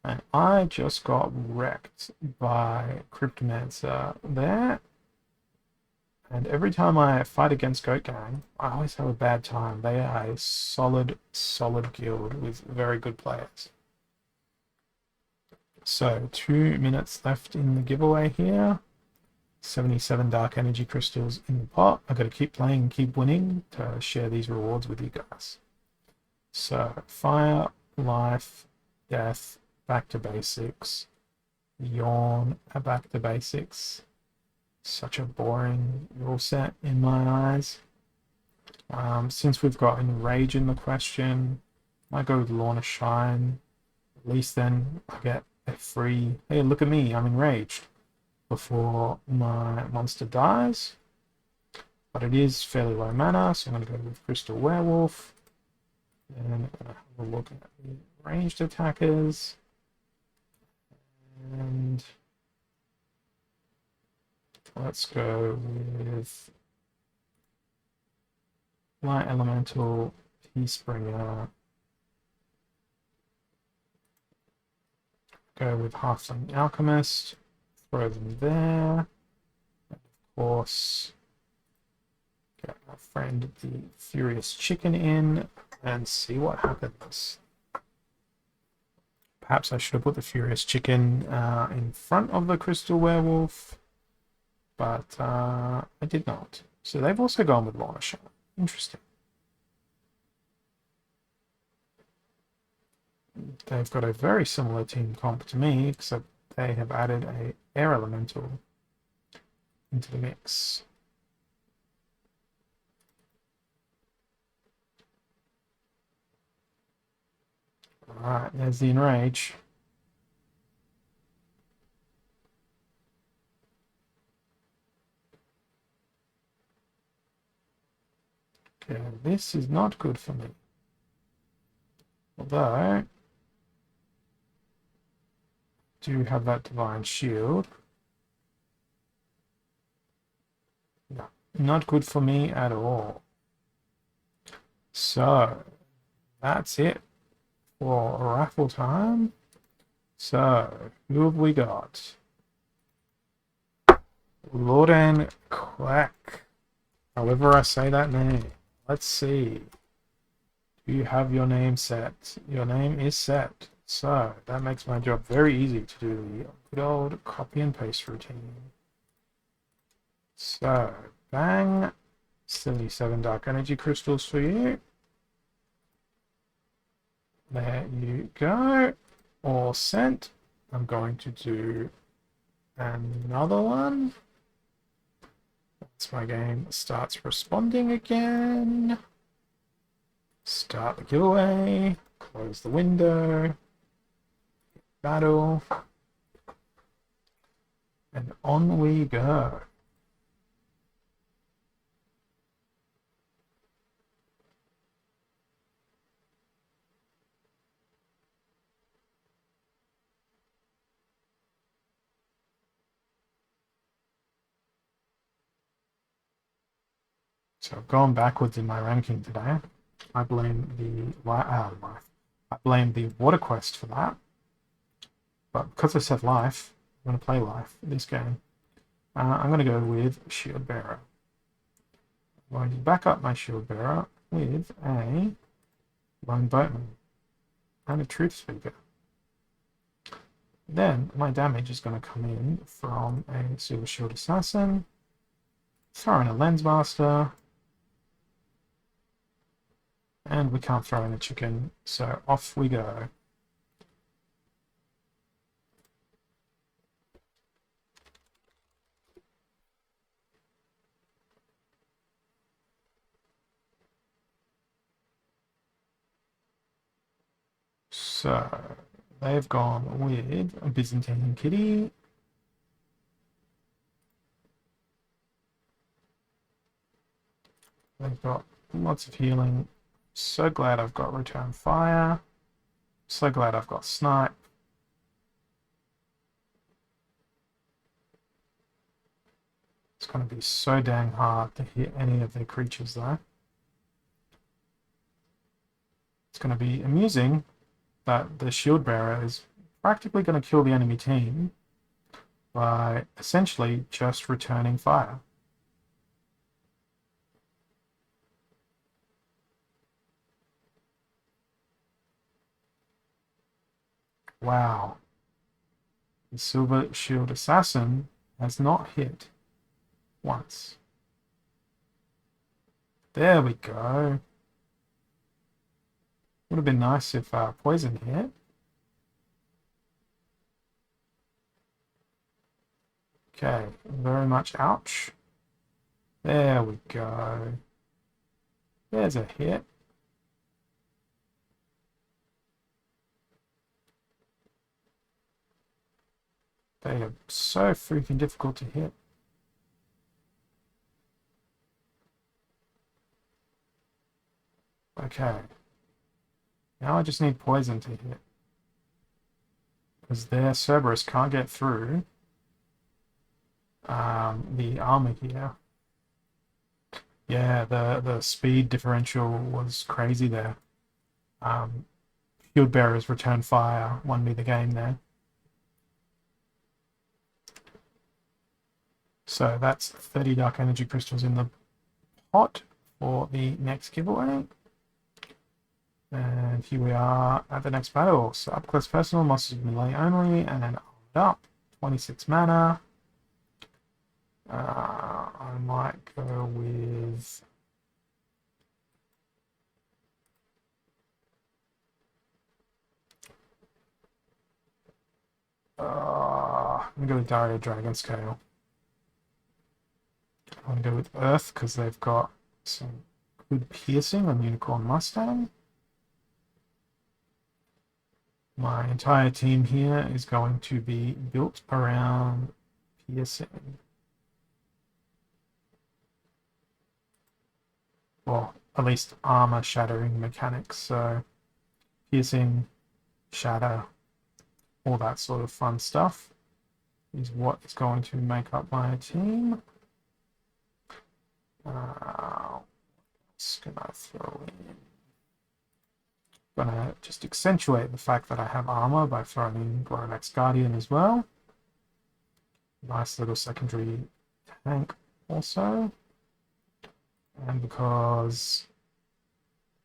And I just got wrecked by Cryptomancer there. And every time I fight against Goat Gang, I always have a bad time. They are a solid guild with very good players. So 2 minutes left in the giveaway here. 77 Dark Energy Crystals in the pot. I've got to keep playing and keep winning to share these rewards with you guys. So fire, life, death, back to basics, yawn, back to basics. Such a boring rule set in my eyes. Since we've got enrage in the question, I go with Lorna Shine. At least then I get a free, hey, look at me, I'm enraged before my monster dies. But it is fairly low mana, so I'm going to go with Crystal Werewolf. And I'm going to have a look at the ranged attackers. And let's go with Light Elemental, Peacebringer. Go with Halfling Alchemist. Throw them there. And of course, get my friend the Furious Chicken in and see what happens. Perhaps I should have put the Furious Chicken in front of the Crystal Werewolf, but I did not. So they've also gone with Lorna Shine. Interesting. They've got a very similar team comp to me, except they have added a air elemental into the mix. Alright, there's the enrage. Okay, this is not good for me. Although I do have that divine shield. No, not good for me at all. So that's it for raffle time. So who have we got? Lorden Quack. However I say that name. Let's see. Do you have your name set? Your name is set. So that makes my job very easy to do the good old copy and paste routine. So bang, 77 dark energy crystals for you. There you go. All sent. I'm going to do another one. Once my game starts responding again. Start the giveaway. Close the window. Battle. And on we go. So I've gone backwards in my ranking today. I blame the I blame the water quest for that. But because I said life, I'm going to play life this game. I'm going to go with Shield Bearer. I'm going to back up my Shield Bearer with a Lone Boatman and a Truth Speaker. Then my damage is going to come in from a Silver Shield Assassin, throw in a Lensmaster, and we can't throw in a chicken, so off we go. So they've gone with a Byzantine Kitty. They've got lots of healing. So glad I've got Return Fire. So glad I've got Snipe. It's going to be so dang hard to hit any of their creatures though. It's going to be amusing that the Shield Bearer is practically going to kill the enemy team by essentially just returning fire. Wow. The Silver Shield Assassin has not hit once. There we go. Would have been nice if poison hit. Okay, very much ouch. There we go. There's a hit. They are so freaking difficult to hit. Okay. Now I just need poison to hit. Because their Cerberus can't get through the armor here. Yeah, the speed differential was crazy there. Shield Bearer's Return Fire won me the game there. So that's 30 Dark Energy Crystals in the pot for the next giveaway. And here we are at the next battle. So up close personal, monsters melee only, and armored up. 26 mana. I might go with I'm gonna go with Dario Dragon Scale. I'm gonna go with Earth because they've got some good piercing on Unicorn Mustang. My entire team here is going to be built around piercing. Well, at least armor shattering mechanics. So piercing, shatter, all that sort of fun stuff is what is going to make up my team. What's gonna throw in? Gonna just accentuate the fact that I have armor by throwing in Glorax Guardian as well. Nice little secondary tank also. And because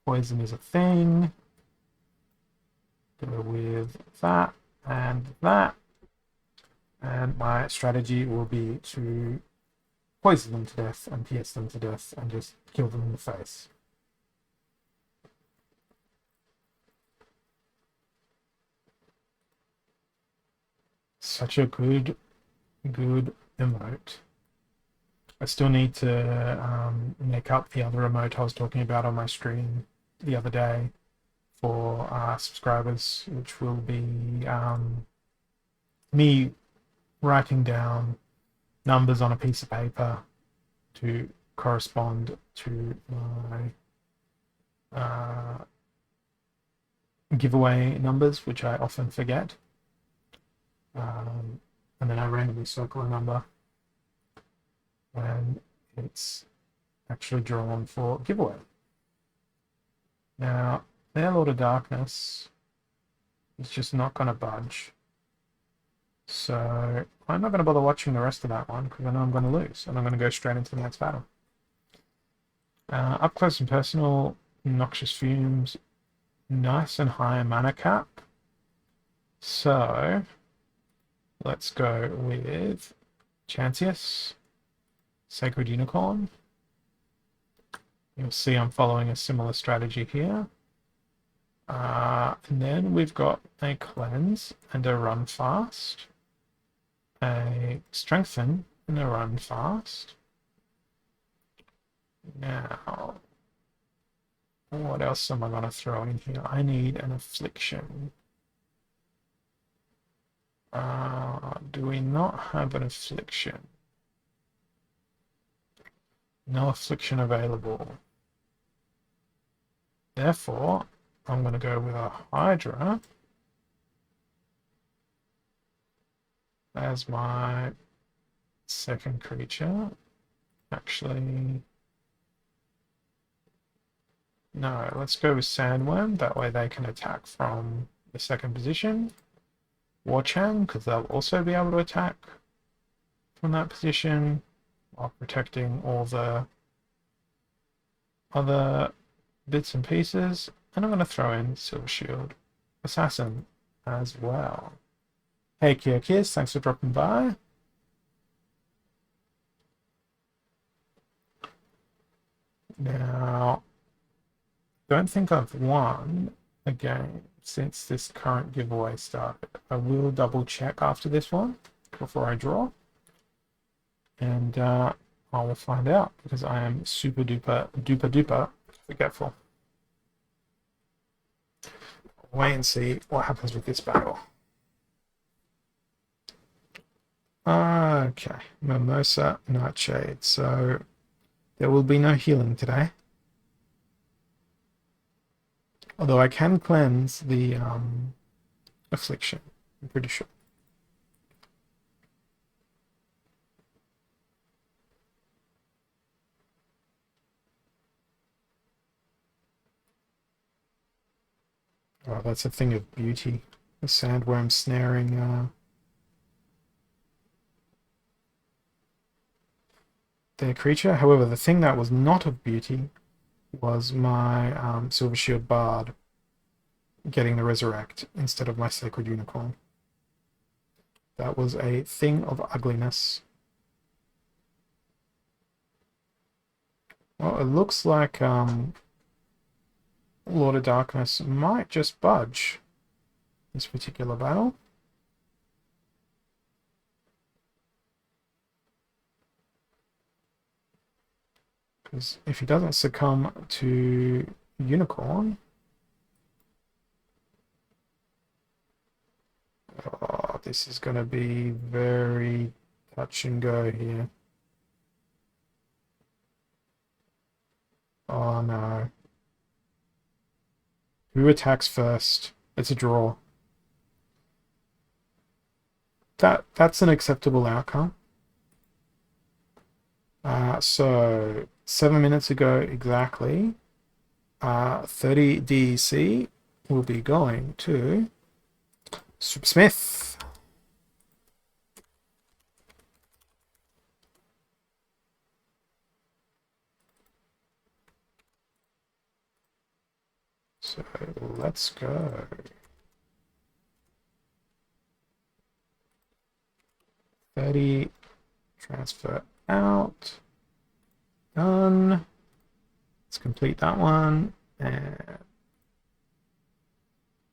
poison is a thing, go with that and that. And my strategy will be to poison them to death and pierce them to death and just kill them in the face. Such a good emote. I still need to make up the other emote I was talking about on my stream the other day for subscribers, which will be me writing down numbers on a piece of paper to correspond to my giveaway numbers, which I often forget. And then I randomly circle a number and it's actually drawn for giveaway. Now, their Lord of Darkness is just not going to budge. So I'm not going to bother watching the rest of that one because I know I'm going to lose and I'm going to go straight into the next battle. Up close and personal, Noxious Fumes, nice and high mana cap. So let's go with Chantius, Sacred Unicorn. You'll see I'm following a similar strategy here. And then we've got a Cleanse and a Run Fast, a Strengthen and a Run Fast. Now, what else am I going to throw in here? I need an Affliction. Do we not have an Affliction? No Affliction available. Therefore, I'm going to go with a Hydra as my second creature. Actually, no, let's go with Sandworm. That way they can attack from the second position. Warchang, because they'll also be able to attack from that position while protecting all the other bits and pieces. And I'm going to throw in Silver Shield Assassin as well. Hey Kiss, thanks for dropping by. Now, don't think I've won again since this current giveaway started. I will double check after this one before I draw, and I will find out because I am super duper forgetful. Wait and see what happens with this battle. Okay, Mimosa Nightshade. So there will be no healing today. Although I can cleanse the affliction, I'm pretty sure. Oh, that's a thing of beauty. The sandworm snaring their creature. However, the thing that was not of beauty was my Silver Shield Bard getting the Resurrect instead of my Sacred Unicorn. That was a thing of ugliness. Well, it looks like Lord of Darkness might just budge this particular battle. Because if he doesn't succumb to Unicorn, oh, this is going to be very touch and go here. Oh no. Who attacks first? It's a draw. That's an acceptable outcome. So 7 minutes ago exactly, 30 DEC will be going to Super Smith. So let's go. 30, transfer out. Done. Let's complete that one. And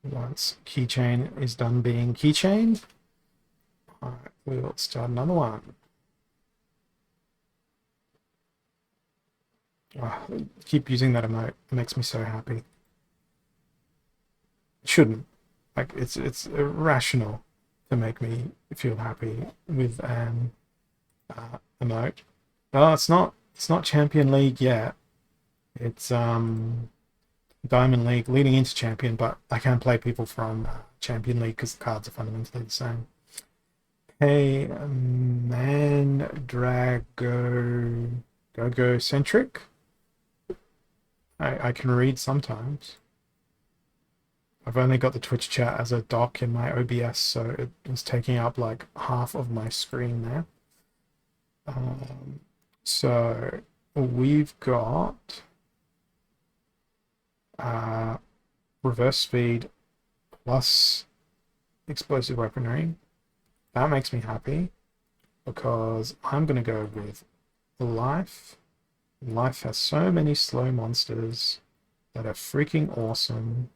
once keychain is done being keychain, we'll start another one. Oh, keep using that emote. It makes me so happy. It shouldn't. Like it's irrational to make me feel happy with an emote. Oh, it's not Champion League yet. It's Diamond League leading into Champion, but I can play people from Champion League because the cards are fundamentally the same. Hey, Go centric. I can read sometimes. I've only got the Twitch chat as a doc in my OBS, so it was taking up like half of my screen there. So we've got reverse speed plus explosive weaponry. That makes me happy because I'm going to go with life. Life has so many slow monsters that are freaking awesome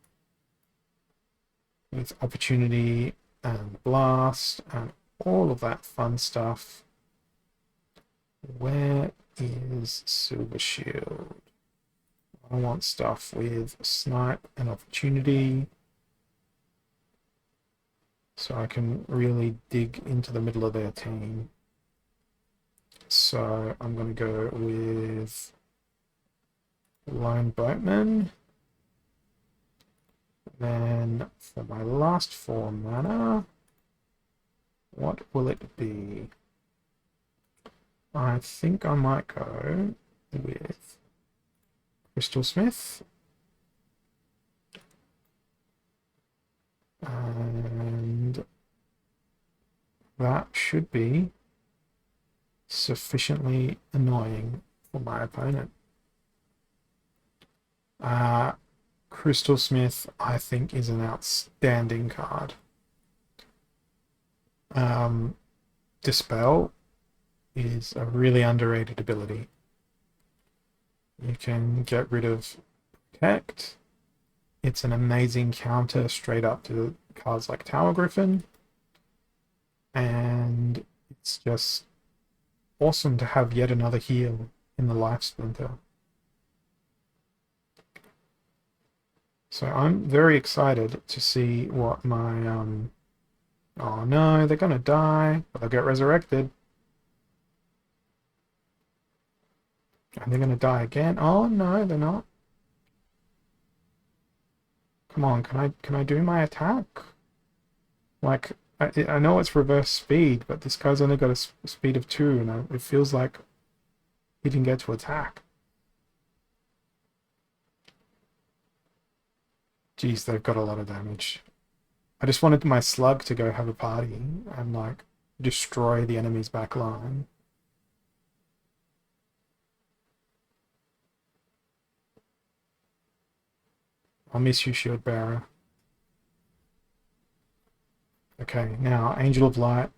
with opportunity and blast and all of that fun stuff. Where is Silver Shield? I want stuff with snipe and opportunity so I can really dig into the middle of their team. So I'm going to go with Lone Boatman. Then for my last 4 mana, what will it be? I think I might go with Crystal Smith. And that should be sufficiently annoying for my opponent. Crystal Smith, I think, is an outstanding card. Dispel is a really underrated ability. You can get rid of Protect, It's an amazing counter straight up to cards like Tower Griffin, and it's just awesome to have yet another heal in the Life Splinter. So I'm very excited to see what my oh no, they're gonna die, but they'll get resurrected. And they're gonna die again. Oh no, they're not. Come on, can I do my attack? Like I know it's reverse speed, but this guy's only got a speed of 2, and it feels like he didn't get to attack. Geez, they've got a lot of damage. I just wanted my slug to go have a party and like destroy the enemy's back line. I'll miss you, Shield Bearer. Okay, now Angel of Light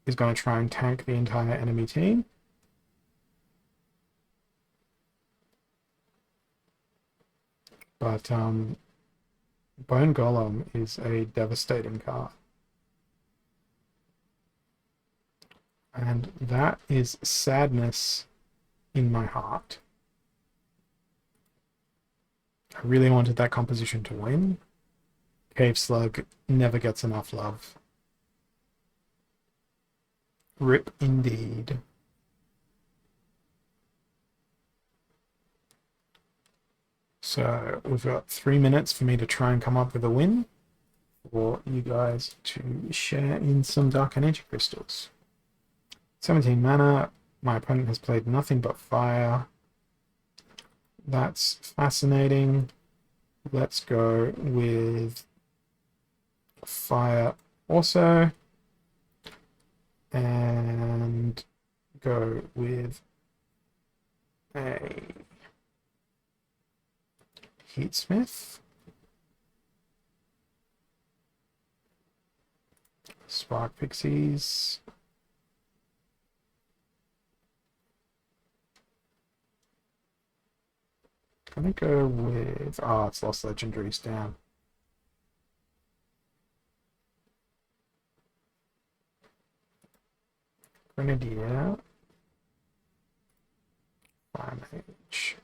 is going to try and tank the entire enemy team. But Bone Golem is a devastating card. And that is sadness in my heart. I really wanted that composition to win. Cave Slug never gets enough love. Rip indeed. So we've got 3 minutes for me to try and come up with a win, for you guys to share in some Dark Energy Crystals. 17 mana. My opponent has played nothing but fire. That's fascinating. Let's go with fire also. And go with a Heatsmith. Spark Pixies. Gonna go with... Oh, it's lost legendaries down. Grenadier. Fire Mage.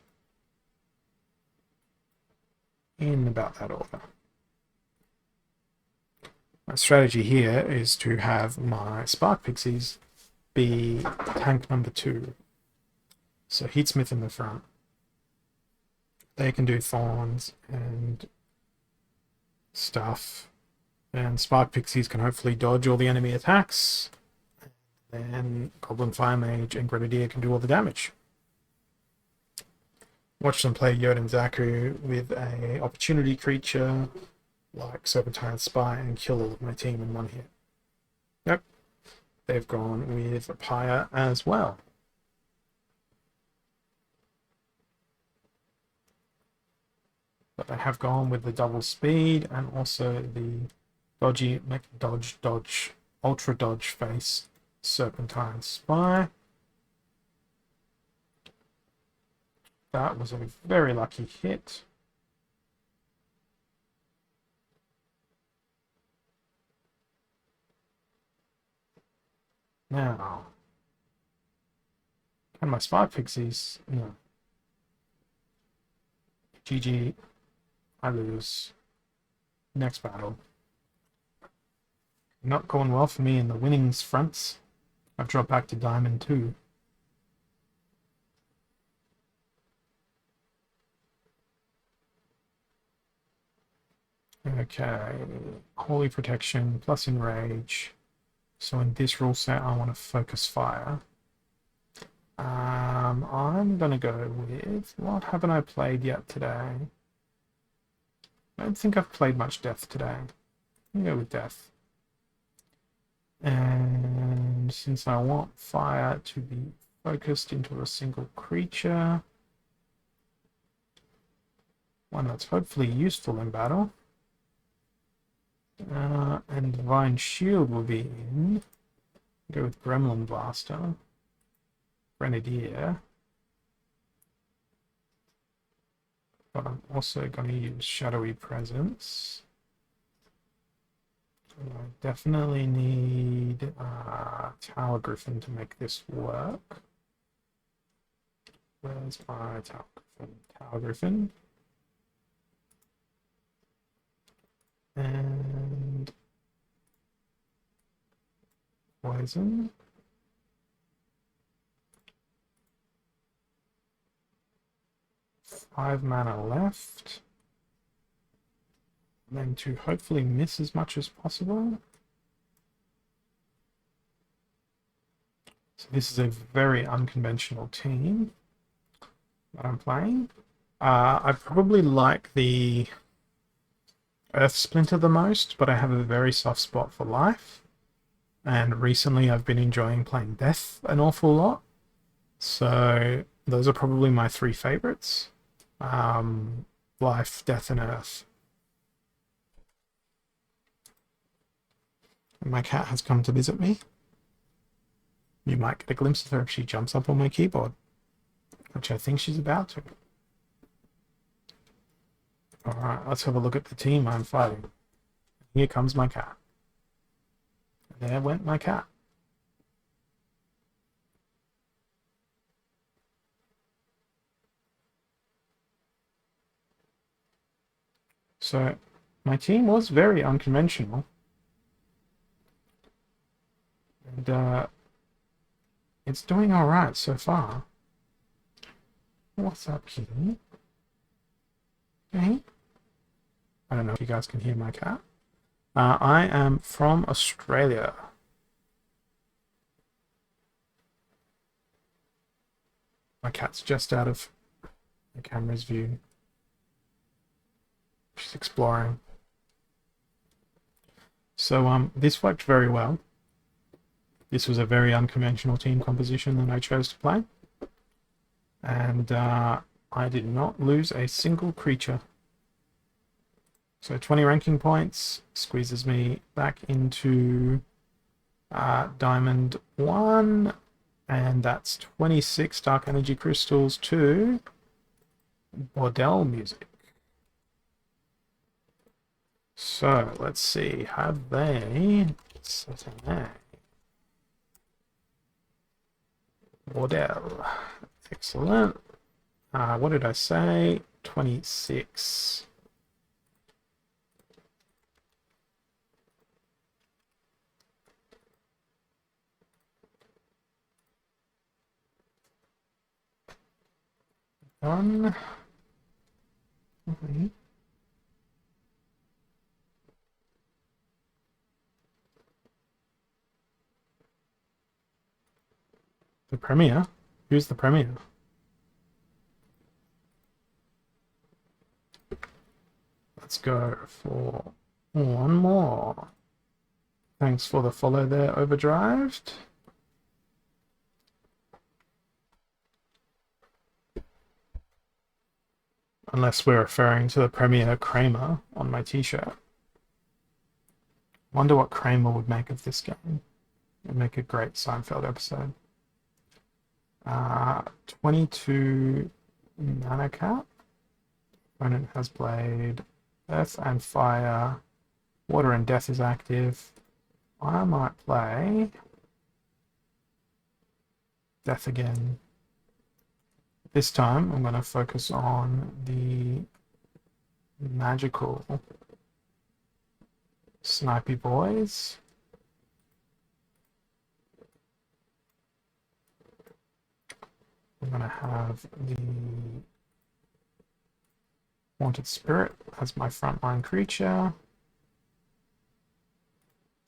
In about that order. My strategy here is to have my Spark Pixies be tank number 2. So Heatsmith in the front. They can do thorns and stuff. And Spark Pixies can hopefully dodge all the enemy attacks. Then Goblin Fire Mage and Grenadier can do all the damage. Watch them play Yodin Zaku with a opportunity creature like Serpentine Spy and kill all of my team in one hit. Yep. They've gone with Pyre as well. But they have gone with the double speed and also the dodgy dodge ultra dodge face Serpentine Spy. That was a very lucky hit. Now, can my Spark Pixies? No. GG. I lose. Next battle. Not going well for me in the winnings fronts. I've dropped back to Diamond 2. Okay. Holy Protection plus Enrage. So in this rule set, I want to focus fire. I'm going to go with... What haven't I played yet today? I don't think I've played much Death today. I'm going to go with Death. And since I want fire to be focused into a single creature, one that's hopefully useful in battle, and Divine Shield will be in. Go with Gremlin Blaster, Grenadier, but I'm also going to use Shadowy Presence. I definitely need Tower Griffin to make this work. Where's my Tower Griffin? Tower Griffin. And Poison. Five mana left. And then to hopefully miss as much as possible. So this is a very unconventional team that I'm playing. I probably like the Earth Splinter the most, but I have a very soft spot for life. And recently I've been enjoying playing Death an awful lot. So those are probably my three favorites. Life, Death, and Earth. My cat has come to visit me. You might get a glimpse of her if she jumps up on my keyboard, which I think she's about to. Alright, let's have a look at the team I'm fighting. Here comes my cat. And there went my cat. So, my team was very unconventional. And it's doing alright so far. What's up, kitty? Hey? I don't know if you guys can hear my cat. I am from Australia. My cat's just out of the camera's view. She's exploring. So this worked very well. This was a very unconventional team composition that I chose to play. And I did not lose a single creature. So 20 ranking points squeezes me back into Diamond 1. And that's 26 Dark Energy Crystals to Bordel Music. So let's see, have they set an A? Bordel. Excellent. What did I say? 26. Done. Okay. The Premier? Who's the Premier? Let's go for one more. Thanks for the follow there, Overdrived. Unless we're referring to the Premier Kramer on my t-shirt. Wonder what Kramer would make of this game. It would make a great Seinfeld episode. 22 mana cap. Opponent has played Earth and Fire. Water and Death is active. I might play Death again. This time I'm going to focus on the magical Snipey Boys. I'm going to have the Haunted Spirit as my frontline creature.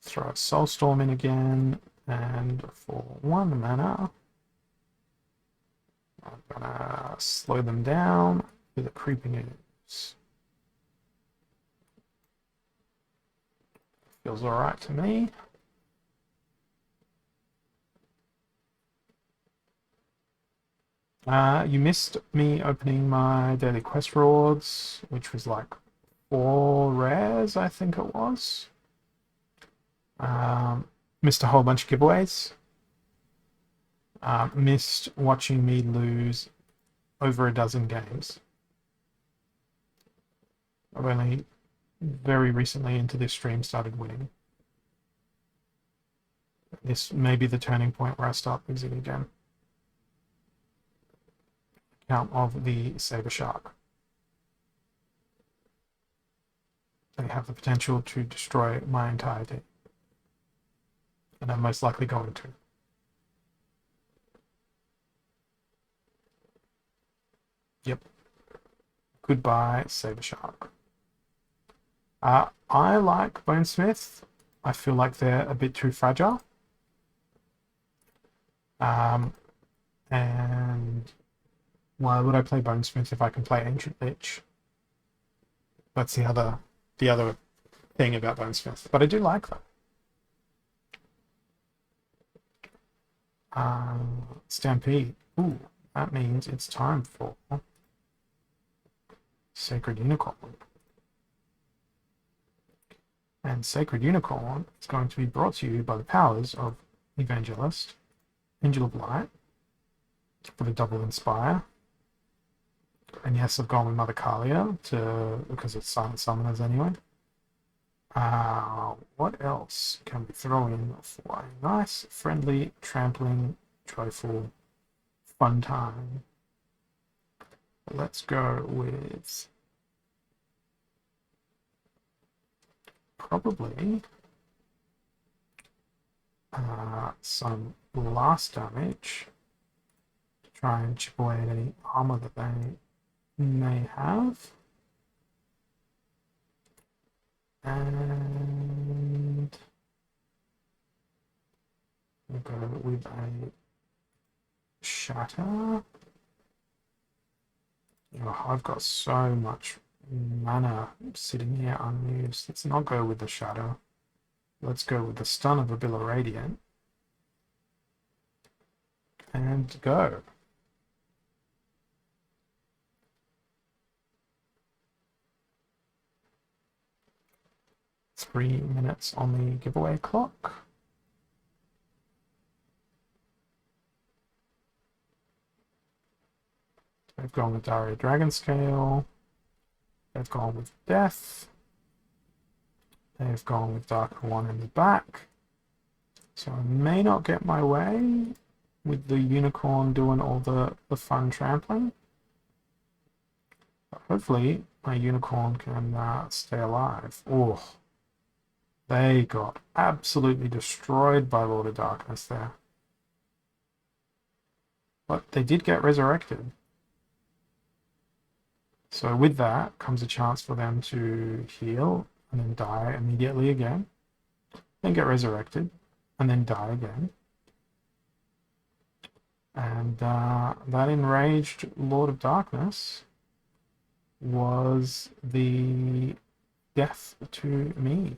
Throw a Soulstorm in again, and for 1 mana, I'm gonna slow them down with a Creeping Ooze. Feels alright to me. You missed me opening my daily quest rewards, which was like 4 rares, I think it was. Missed a whole bunch of giveaways. Missed watching me lose over a dozen games. I've only very recently into this stream started winning. This may be the turning point where I start losing again. Count of the Saber Shark. They have the potential to destroy my entire team. And I'm most likely going to. Yep. Goodbye, Saber Shark. I like Bonesmith. I feel like they're a bit too fragile. And why would I play Bonesmith if I can play Ancient Lich? That's the other thing about Bonesmith. But I do like them. Stampede. Ooh, that means it's time for Sacred Unicorn. And Sacred Unicorn is going to be brought to you by the powers of Evangelist, Angel of Light, for the double Inspire. And yes, I've gone with Mother Kalia because it's Silent Summoners anyway. What else can we throw in for a nice, friendly, trampling, joyful, fun time? Let's go with probably some blast damage to try and chip away at any armor that they may have. And we'll go with a shatter. Oh, I've got so much mana sitting here unused. Let's not go with the shatter. Let's go with the stun of Abila Radiant. And go. Three minutes on the giveaway clock. They've gone with Daria Dragonscale. They've gone with Death. They've gone with Dark One in the back. So I may not get my way with the Unicorn doing all the fun trampling. But hopefully my Unicorn can stay alive. Oh, they got absolutely destroyed by Lord of Darkness there. But they did get resurrected. So with that comes a chance for them to heal and then die immediately again, then get resurrected, and then die again. And that enraged Lord of Darkness was the death to me.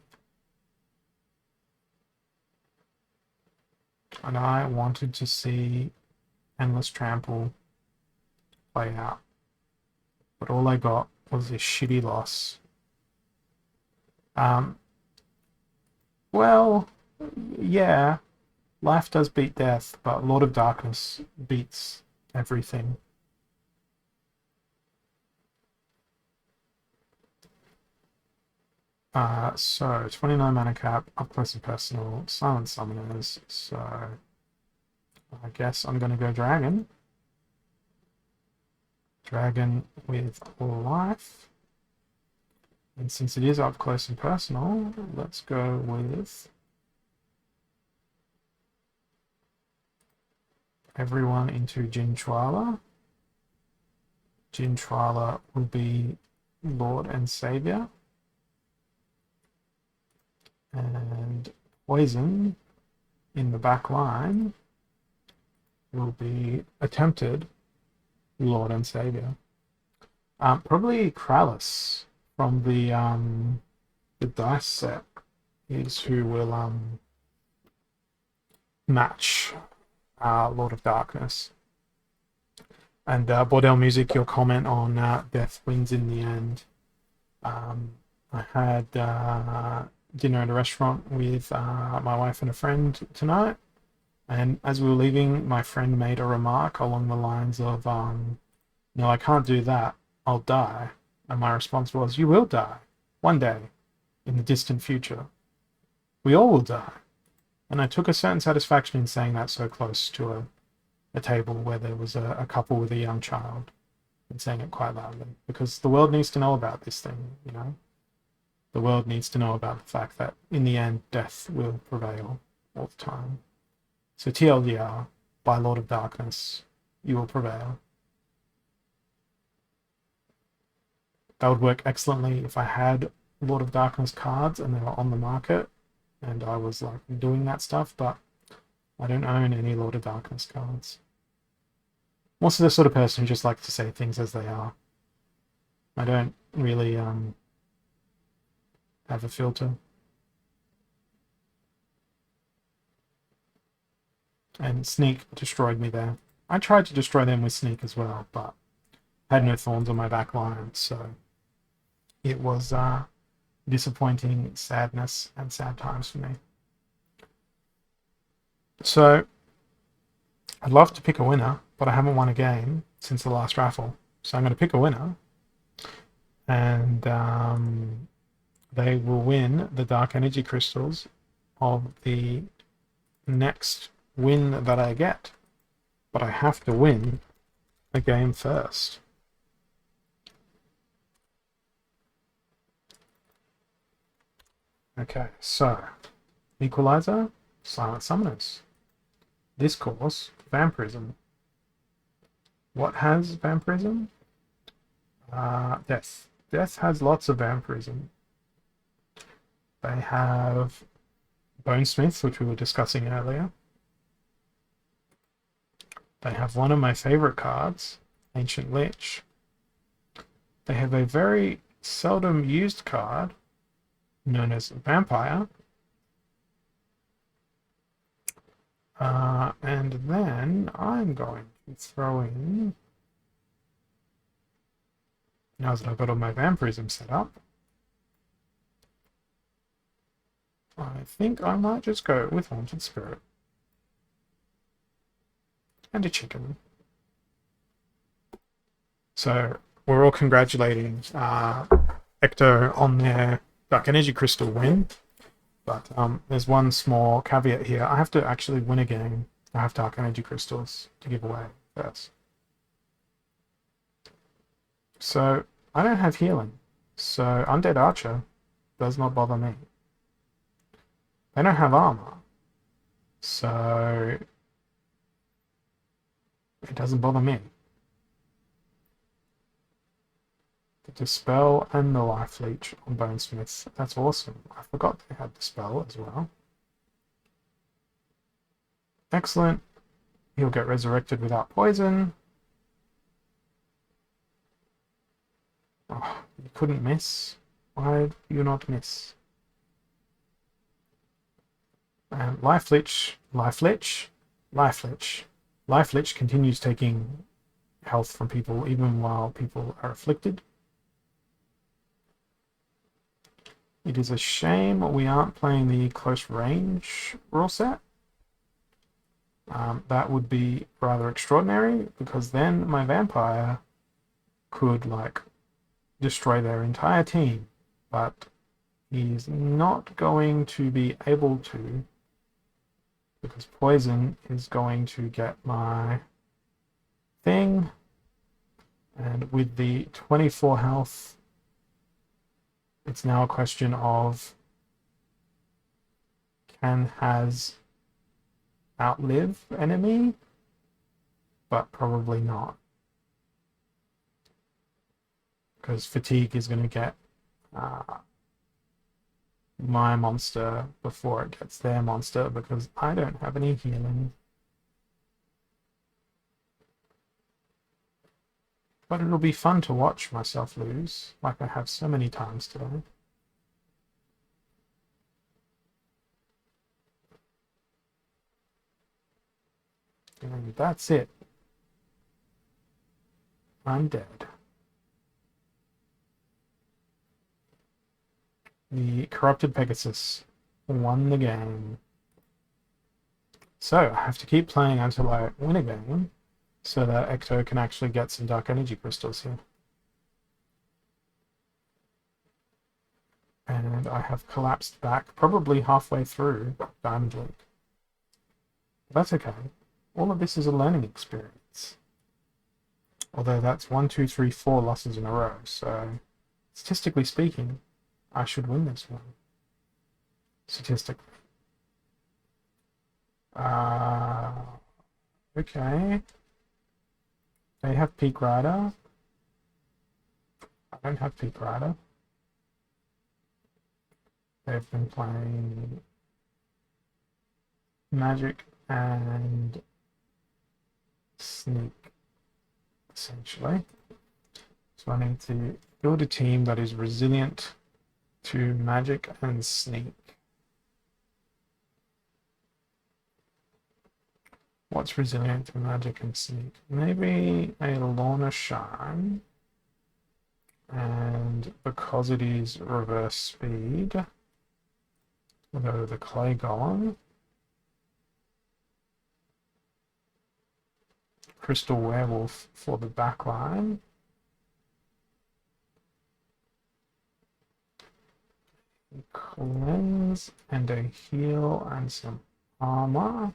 And I wanted to see Endless Trample play out. But all I got was this shitty loss. Well, yeah, life does beat death, but Lord of Darkness beats everything. So 29 mana cap, up close and personal, silent summoners. So I guess I'm gonna go dragon. Dragon with life. And since it is up close and personal, let's go with everyone into Jin Chwala. Jin Chwala will be Lord and Savior. And Poison in the back line will be attempted Lord and Savior. Probably Kralis from the dice set is who will match Lord of Darkness. And Bordel Music, your comment on Death wins in the end. I had dinner at a restaurant with my wife and a friend tonight, and as we were leaving, my friend made a remark along the lines of, no, I can't do that, I'll die. And my response was, you will die. One day. In the distant future. We all will die. And I took a certain satisfaction in saying that so close to a table where there was a couple with a young child, and saying it quite loudly. Because the world needs to know about this thing, you know? The world needs to know about the fact that in the end, death will prevail all the time. So TLDR, by Lord of Darkness, you will prevail. That would work excellently if I had Lord of Darkness cards and they were on the market and I was like doing that stuff, but I don't own any Lord of Darkness cards. I'm also the sort of person who just likes to say things as they are. I don't really have a filter. And Sneak destroyed me there. I tried to destroy them with Sneak as well, but I had no thorns on my back line, so it was disappointing sadness and sad times for me. So I'd love to pick a winner, but I haven't won a game since the last raffle. So I'm going to pick a winner, and they will win the Dark Energy Crystals of the next win that I get. But I have to win a game first. Okay, so Equalizer, Silent Summoners. Discourse, Vampirism. What has Vampirism? Death. Death has lots of Vampirism. They have Bonesmith, which we were discussing earlier. They have one of my favorite cards, Ancient Lich. They have a very seldom used card known as Vampire. And then I'm going to throw in, now that I've got all my Vampirism set up, I think I might just go with Haunted Spirit. And a chicken. So we're all congratulating Ecto on their Dark Energy Crystal win. But there's one small caveat here. I have to actually win a game. I have Dark Energy Crystals to give away first. So I don't have healing. So Undead Archer does not bother me. They don't have armor. So it doesn't bother me. The Dispel and the Life Leech on Bonesmith. That's awesome. I forgot they had Dispel as well. Excellent. He'll get resurrected without poison. Oh, you couldn't miss. Why did you not miss? And Life Leech, Life Leech, Life Leech. Life Leech continues taking health from people even while people are afflicted. It is a shame we aren't playing the close range rule set. That would be rather extraordinary, because then my vampire could like destroy their entire team, but he's not going to be able to, because poison is going to get my thing, and with the 24 health, it's now a question of can Has outlive enemy, but probably not, because fatigue is going to get my monster before it gets their monster, because I don't have any healing. But it'll be fun to watch myself lose, like I have so many times today. And that's it. I'm dead. The Corrupted Pegasus won the game. So I have to keep playing until I win a game, so that Ecto can actually get some Dark Energy Crystals here. And I have collapsed back, probably halfway through Diamond League. But that's okay. All of this is a learning experience. Although that's 1, 2, 3, 4 losses in a row, so statistically speaking, I should win this one. Statistically. Okay. They have Peak Rider. I don't have Peak Rider. They've been playing Magic and Sneak, essentially. So I need to build a team that is resilient to Magic and Sneak. What's resilient to Magic and Sneak? Maybe a Lorna Shine. And because it is reverse speed, we'll go to the Clay Golem. Crystal Werewolf for the backline. Cleanse and a heal and some armor.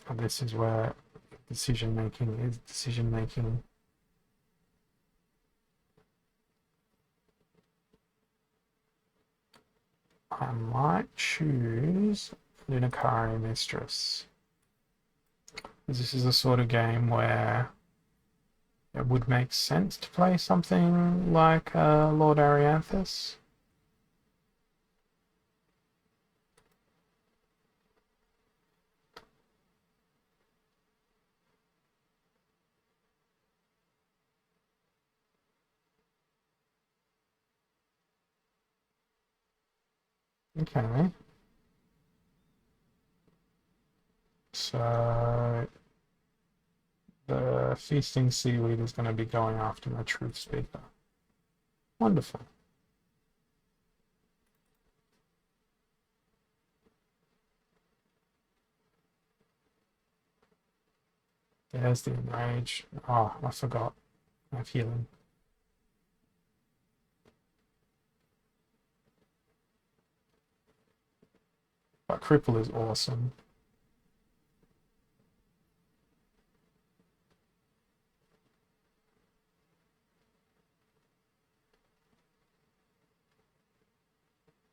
And this is where decision making is decision making. I might choose Lunacari Mistress. This is the sort of game where it would make sense to play something like Lord Arianthus. Okay. So the Feasting Seaweed is going to be going after my Truth Speaker. Wonderful. There's the Enrage. Oh, I forgot. I have healing. But Cripple is awesome.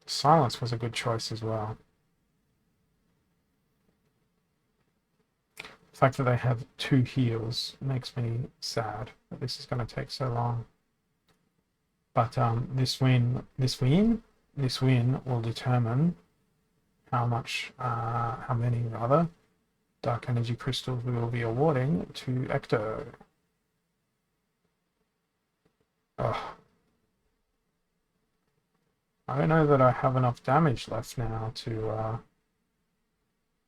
Silence was a good choice as well. The fact that they have 2 heals makes me sad that this is going to take so long. But this win will determine how many Dark Energy Crystals we will be awarding to Ecto. Ugh. I don't know that I have enough damage left now to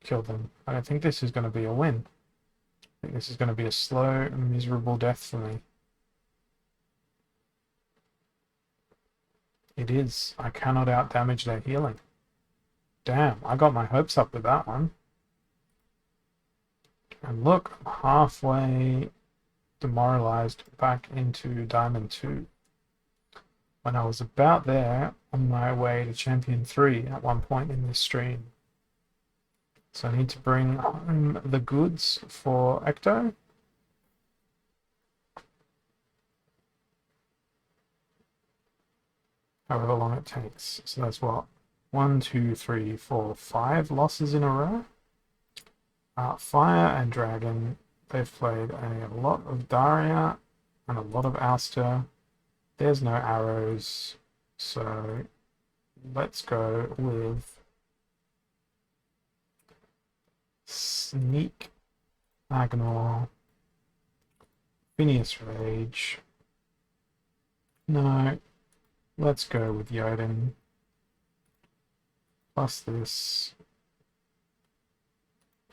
kill them. I don't think this is going to be a win. I think this is going to be a slow, miserable death for me. It is. I cannot outdamage their healing. Damn, I got my hopes up with that one. And look, I'm halfway demoralized back into Diamond 2. When I was about there on my way to Champion 3 at one point in this stream. So I need to bring home the goods for Ecto. However long it takes. So that's what? 1, 2, 3, 4, 5 losses in a row. Fire and Dragon, they've played a lot of Daria and a lot of Ouster. There's no arrows, so let's go with Sneak, Agnor, Phineas Rage. No, let's go with Jotun. Plus this.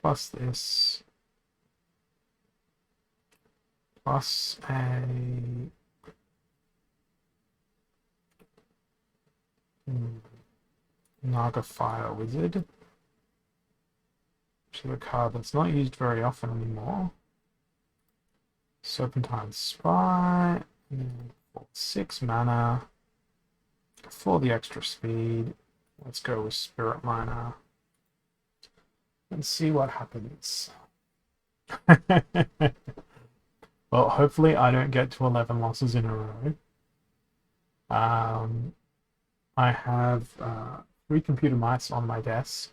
Plus this. Plus a Naga Fire Wizard. which is a card that's not used very often anymore. Serpentine Spy, 6 mana for the extra speed. Let's go with Spirit Miner and see what happens. Well, hopefully I don't get to 11 losses in a row. I have 3 computer mice on my desk.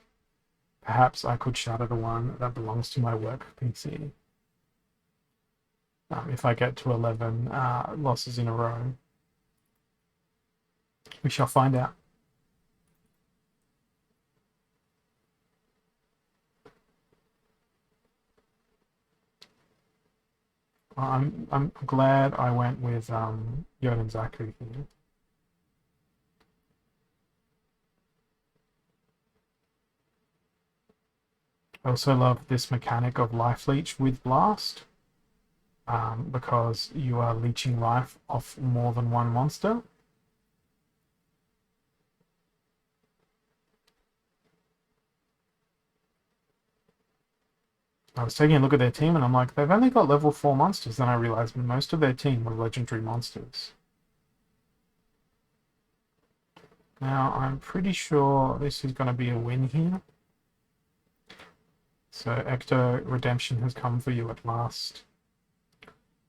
Perhaps I could shatter the one that belongs to my work PC. If I get to 11 losses in a row. We shall find out. I'm glad I went with Yoden Zaku here. I also love this mechanic of Life Leech with Blast, because you are leeching life off more than one monster. I was taking a look at their team and I'm like, they've only got level 4 monsters. Then I realized most of their team were legendary monsters. Now, I'm pretty sure this is going to be a win here. So, Ecto Redemption has come for you at last.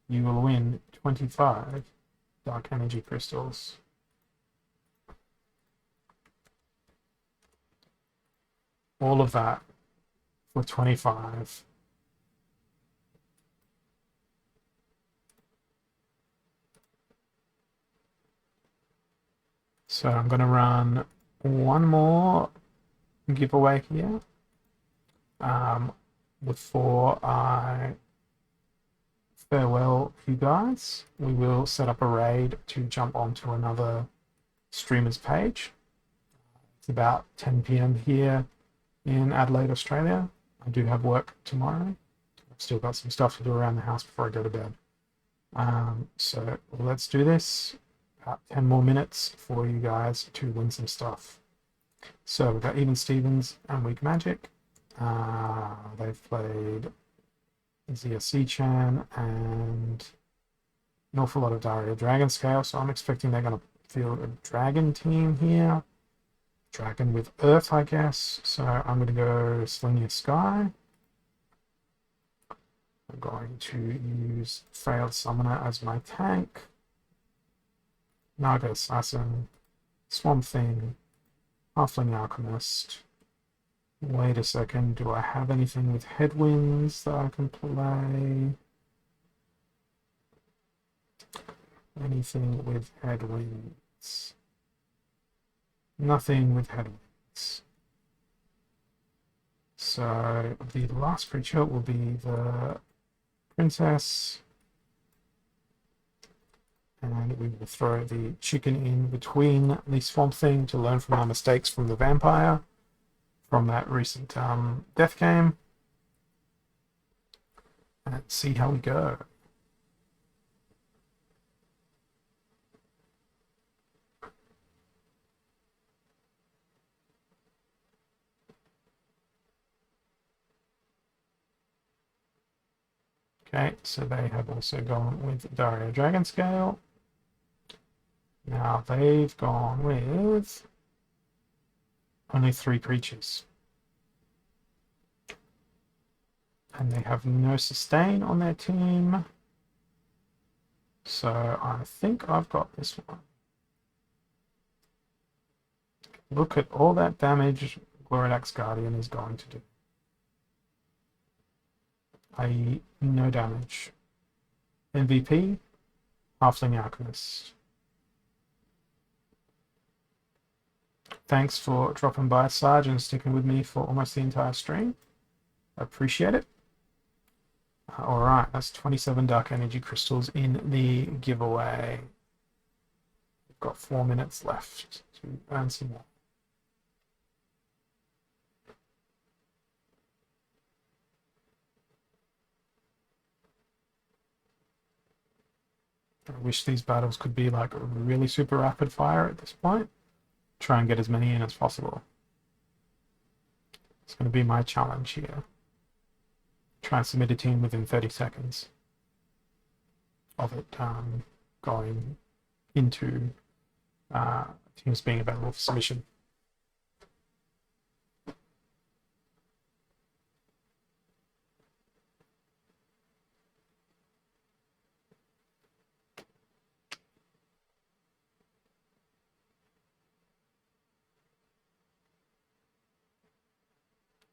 You will win 25 Dark Energy Crystals. All of that for 25. So I'm going to run one more giveaway here before I farewell you guys. We will set up a raid to jump onto another streamer's page. It's about 10 p.m. here in Adelaide, Australia. I do have work tomorrow. I've still got some stuff to do around the house before I go to bed. So let's do this. About 10 more minutes for you guys to win some stuff. So we've got Even Stevens and Weak Magic. They've played Zia Chan and an awful lot of Daria Dragonscale, so I'm expecting they're going to field a dragon team here. Dragon with Earth, I guess. So I'm going to go Slingy Sky. I'm going to use Failed Summoner as my tank. Naga Assassin, Swamp Thing, Halfling Alchemist. Wait a second, do I have anything with Headwinds that I can play? Anything with Headwinds? Nothing with Headwinds. So the last creature will be the Princess. And we will throw the chicken in between the Swamp Thing to learn from our mistakes from the Vampire, from that recent death game, and see how we go. Okay, so they have also gone with Daria Dragonscale. Now they've gone with only 3 creatures. And they have no sustain on their team. So I think I've got this one. Look at all that damage Gloridax Guardian is going to do. i.e. no damage. MVP, Halfling Alchemist. Thanks for dropping by, Sarge, and sticking with me for almost the entire stream. I appreciate it. Alright, that's 27 Dark Energy Crystals in the giveaway. We've got 4 minutes left to earn some more. I wish these battles could be like really super rapid fire at this point. Try and get as many in as possible. It's going to be my challenge here. try and submit a team within 30 seconds of it going into teams being available for submission.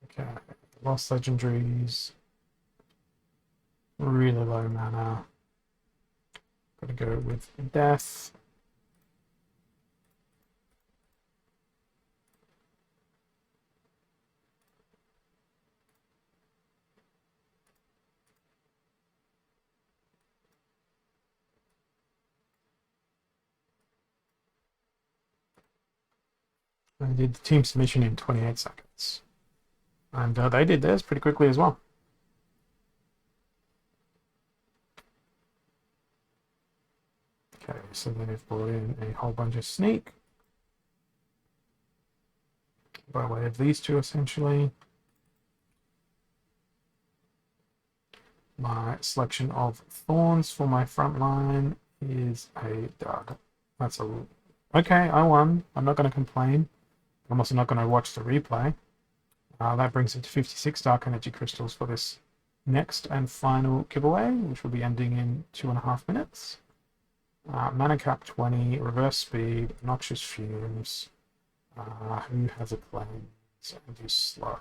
Okay, lost legendaries, really low mana. Gotta go with death. I did the team submission in 28 seconds. And they did theirs pretty quickly as well. Okay, so they've brought in a whole bunch of sneak by way of these two, essentially. My selection of thorns for my front line is a dud. That's a... Okay, I won. I'm not going to complain. I'm also not going to watch the replay. That brings it to 56 Dark Energy Crystals for this next and final giveaway, which will be ending in 2.5 minutes. Mana cap 20, reverse speed, noxious fumes. Who has a cleanse? And do slow.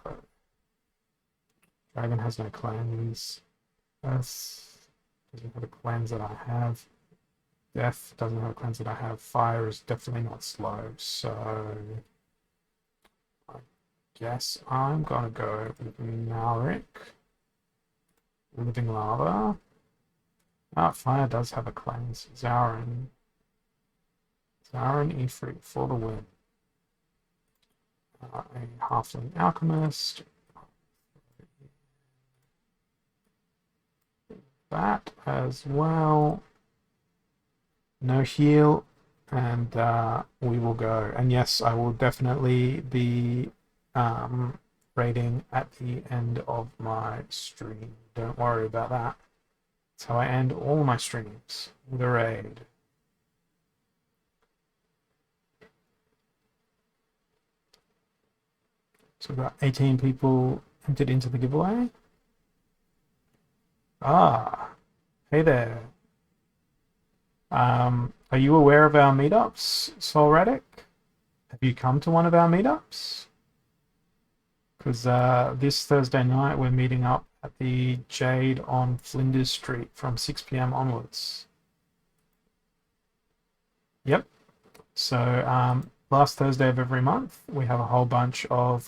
Dragon has no cleanse. Earth doesn't have a cleanse that I have. Death doesn't have a cleanse that I have. Fire is definitely not slow, so I guess I'm gonna go with Malric. Living Lava. Fire does have a cleanse. Zarin Ifrit for the win. A Halfling Alchemist. That as well. No heal, and we will go. And yes, I will definitely be raiding at the end of my stream. Don't worry about that. That's how I end all my streams, with a raid. So we've got 18 people entered into the giveaway. Hey there. Are you aware of our meetups, Solradic? Have you come to one of our meetups? Because this Thursday night we're meeting up at the Jade on Flinders Street from 6 p.m. onwards. Yep. So last Thursday of every month we have a whole bunch of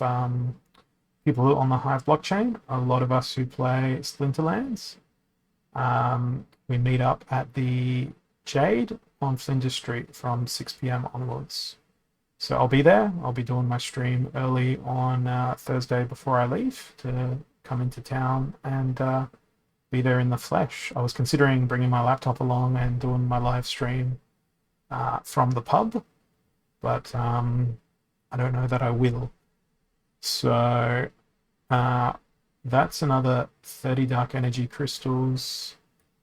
people on the Hive blockchain. A lot of us who play Splinterlands. We meet up at the Jade on Flinders Street from 6 p.m. onwards. So I'll be there. I'll be doing my stream early on Thursday before I leave to come into town and be there in the flesh. I was considering bringing my laptop along and doing my live stream from the pub, but I don't know that I will. So that's another 30 Dark Energy Crystals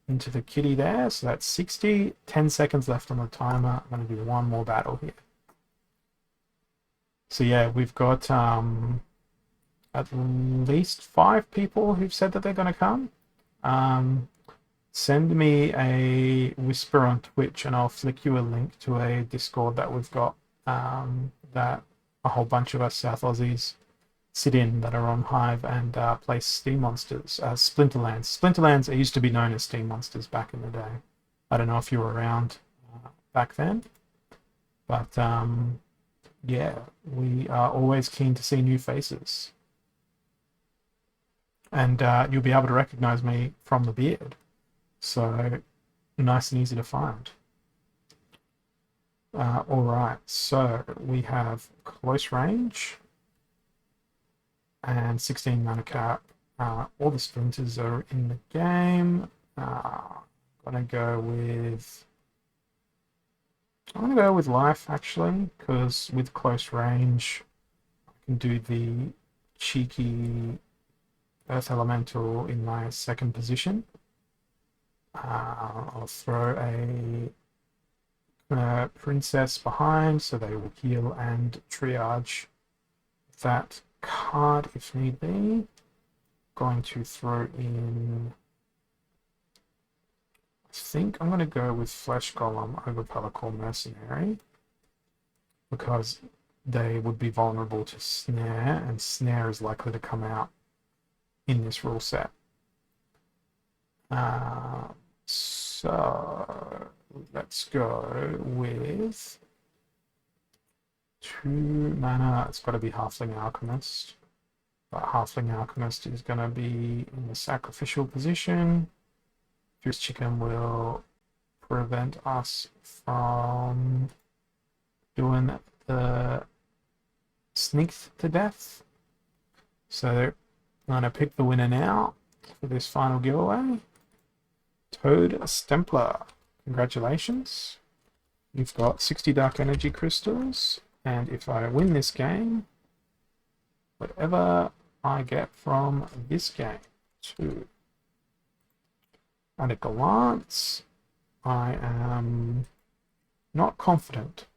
into the kitty there. So that's 60. 10 seconds left on the timer. I'm going to do one more battle here. So yeah, we've got at least 5 people who've said that they're going to come. Send me a whisper on Twitch and I'll flick you a link to a Discord that we've got that a whole bunch of us South Aussies sit in that are on Hive and play Steam Monsters, Splinterlands. Splinterlands, it used to be known as Steam Monsters back in the day. I don't know if you were around back then, but yeah, we are always keen to see new faces. And you'll be able to recognize me from the beard. So nice and easy to find. All right, so we have close range and 16 mana cap. All the splinters are in the game. I'm gonna go with life actually, because with close range I can do the cheeky Earth Elemental in my second position. I'll throw a Princess behind, so they will heal and triage that card if need be. Going to throw in... I think I'm going to go with Flesh Golem over Pelacor Mercenary, because they would be vulnerable to Snare, and Snare is likely to come out in this rule set. So let's go with 2 mana. It's got to be Halfling Alchemist, but Halfling Alchemist is going to be in the sacrificial position. Fierce Chicken will prevent us from doing the sneak to death. So I'm going to pick the winner now for this final giveaway. Toad Stempler. Congratulations. You've got 60 Dark Energy Crystals, and if I win this game, whatever I get from this game, 2. At a glance, I am not confident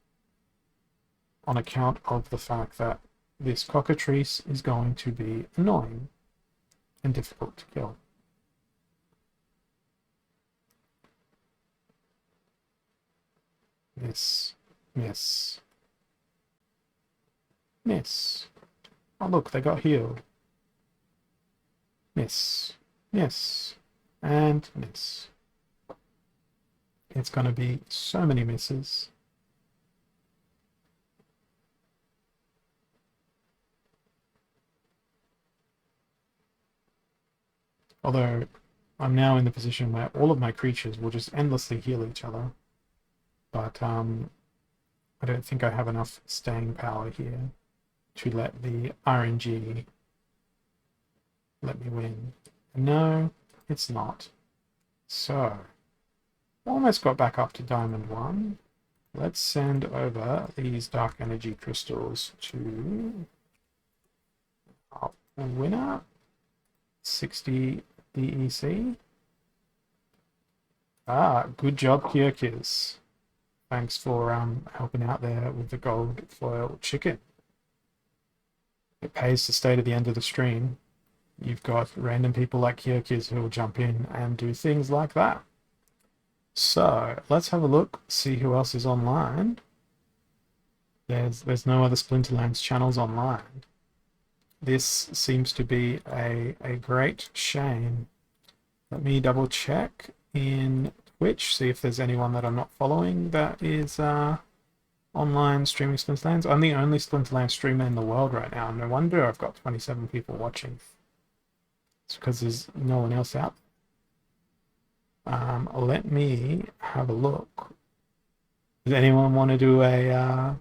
on account of the fact that this Cockatrice is going to be annoying and difficult to kill. Miss, miss, miss. Oh look, they got healed. Miss, miss, and miss. It's going to be so many misses. Although I'm now in the position where all of my creatures will just endlessly heal each other. But I don't think I have enough staying power here to let the RNG let me win. No, it's not. So, almost got back up to Diamond 1. Let's send over these Dark Energy Crystals to our winner, 60 DEC. Good job, Kyrkis. Thanks for helping out there with the gold foil chicken. It pays to stay to the end of the stream. You've got random people like Kyrkis who will jump in and do things like that. So let's have a look, see who else is online. There's no other Splinterlands channels online. This seems to be a great shame. Let me double check in Twitch, see if there's anyone that I'm not following that is online streaming Splinterlands. I'm the only Splinterlands streamer in the world right now. No wonder I've got 27 people watching. It's because there's no one else out. Let me have a look. Does anyone want to do a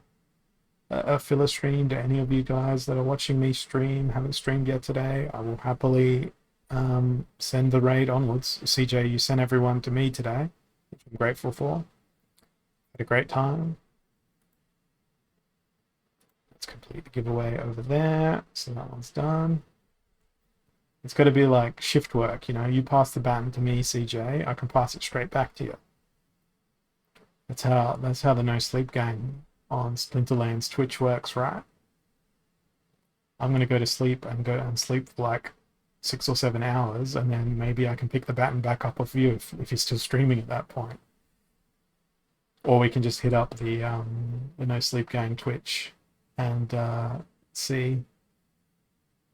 filler stream? To any of you guys that are watching me stream, haven't streamed yet today, I will happily send the raid onwards. CJ, you sent everyone to me today, which I'm grateful for. Had a great time. Let's complete the giveaway over there. So that one's done. It's got to be like shift work, you know. You pass the baton to me, CJ, I can pass it straight back to you. That's how the no sleep game on Splinterlands Twitch works, right? I'm gonna go to sleep and sleep for like 6 or 7 hours, and then maybe I can pick the baton back up off you if you're still streaming at that point. Or we can just hit up the no sleep gang Twitch and see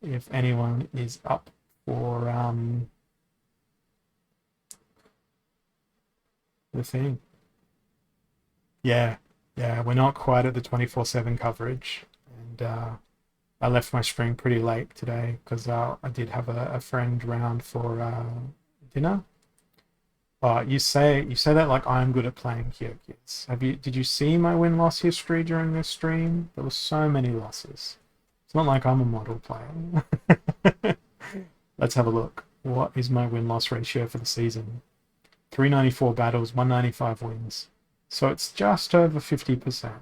if anyone is up for the thing. Yeah, we're not quite at the 24/7 coverage, and I left my stream pretty late today because I did have a friend round for dinner. You say that like I'm good at playing here, kids. Did you see my win-loss history during this stream? There were so many losses. It's not like I'm a model player. Let's have a look. What is my win-loss ratio for the season? 394 battles, 195 wins. So it's just over 50%.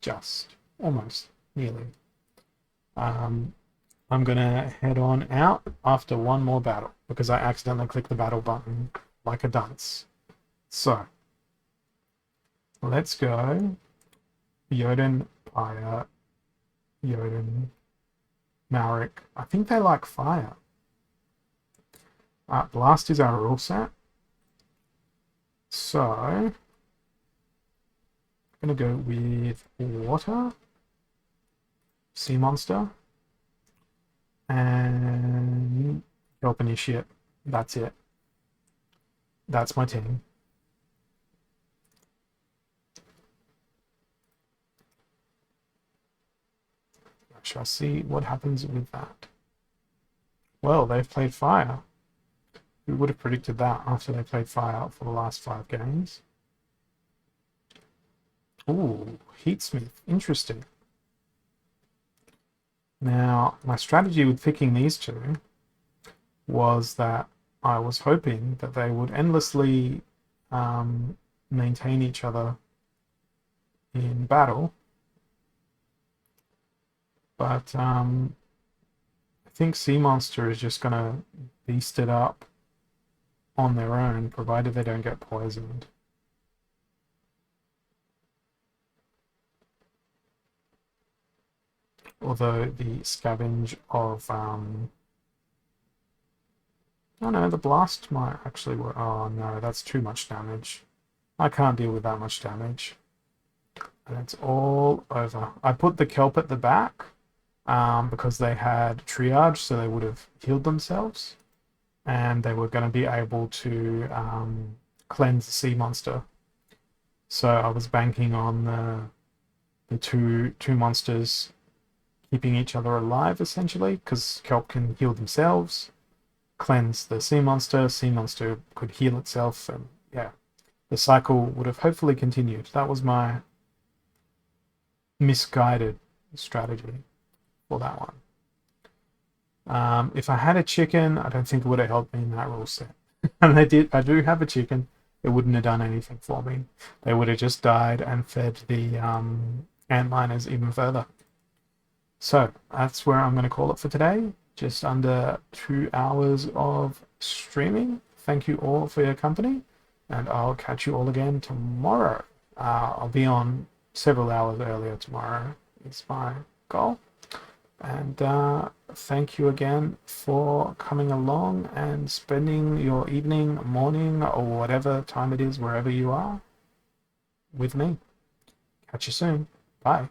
Just. Almost. Nearly. I'm gonna head on out after one more battle because I accidentally clicked the battle button like a dunce. So let's go. Jotun, Pyre, Jotun, Marik. I think they like fire. Blast is our rule set. So I'm gonna go with water, sea monster, and help initiate. That's it. That's my team. Shall I see what happens with that? Well, they've played fire. Who would have predicted that after they played fire for the last 5 games? Ooh, Heatsmith. Interesting. Now, my strategy with picking these two was that I was hoping that they would endlessly maintain each other in battle. But I think Sea Monster is just going to beast it up on their own, provided they don't get poisoned. Although the scavenge of oh no, the blast might actually work. Oh no, that's too much damage. I can't deal with that much damage. And it's all over. I put the kelp at the back because they had triage, so they would have healed themselves, and they were going to be able to cleanse the sea monster. So I was banking on the two monsters keeping each other alive, essentially, because kelp can heal themselves, cleanse the sea monster could heal itself, and yeah, the cycle would have hopefully continued. That was my misguided strategy for that one. If I had a chicken, I don't think it would have helped me in that rule set. And I do have a chicken. It wouldn't have done anything for me. They would have just died and fed the ant miners even further. So that's where I'm going to call it for today. Just under 2 hours of streaming. Thank you all for your company, and I'll catch you all again tomorrow. I'll be on several hours earlier tomorrow. It's my goal. And thank you again for coming along and spending your evening, morning, or whatever time it is, wherever you are, with me. Catch you soon. Bye.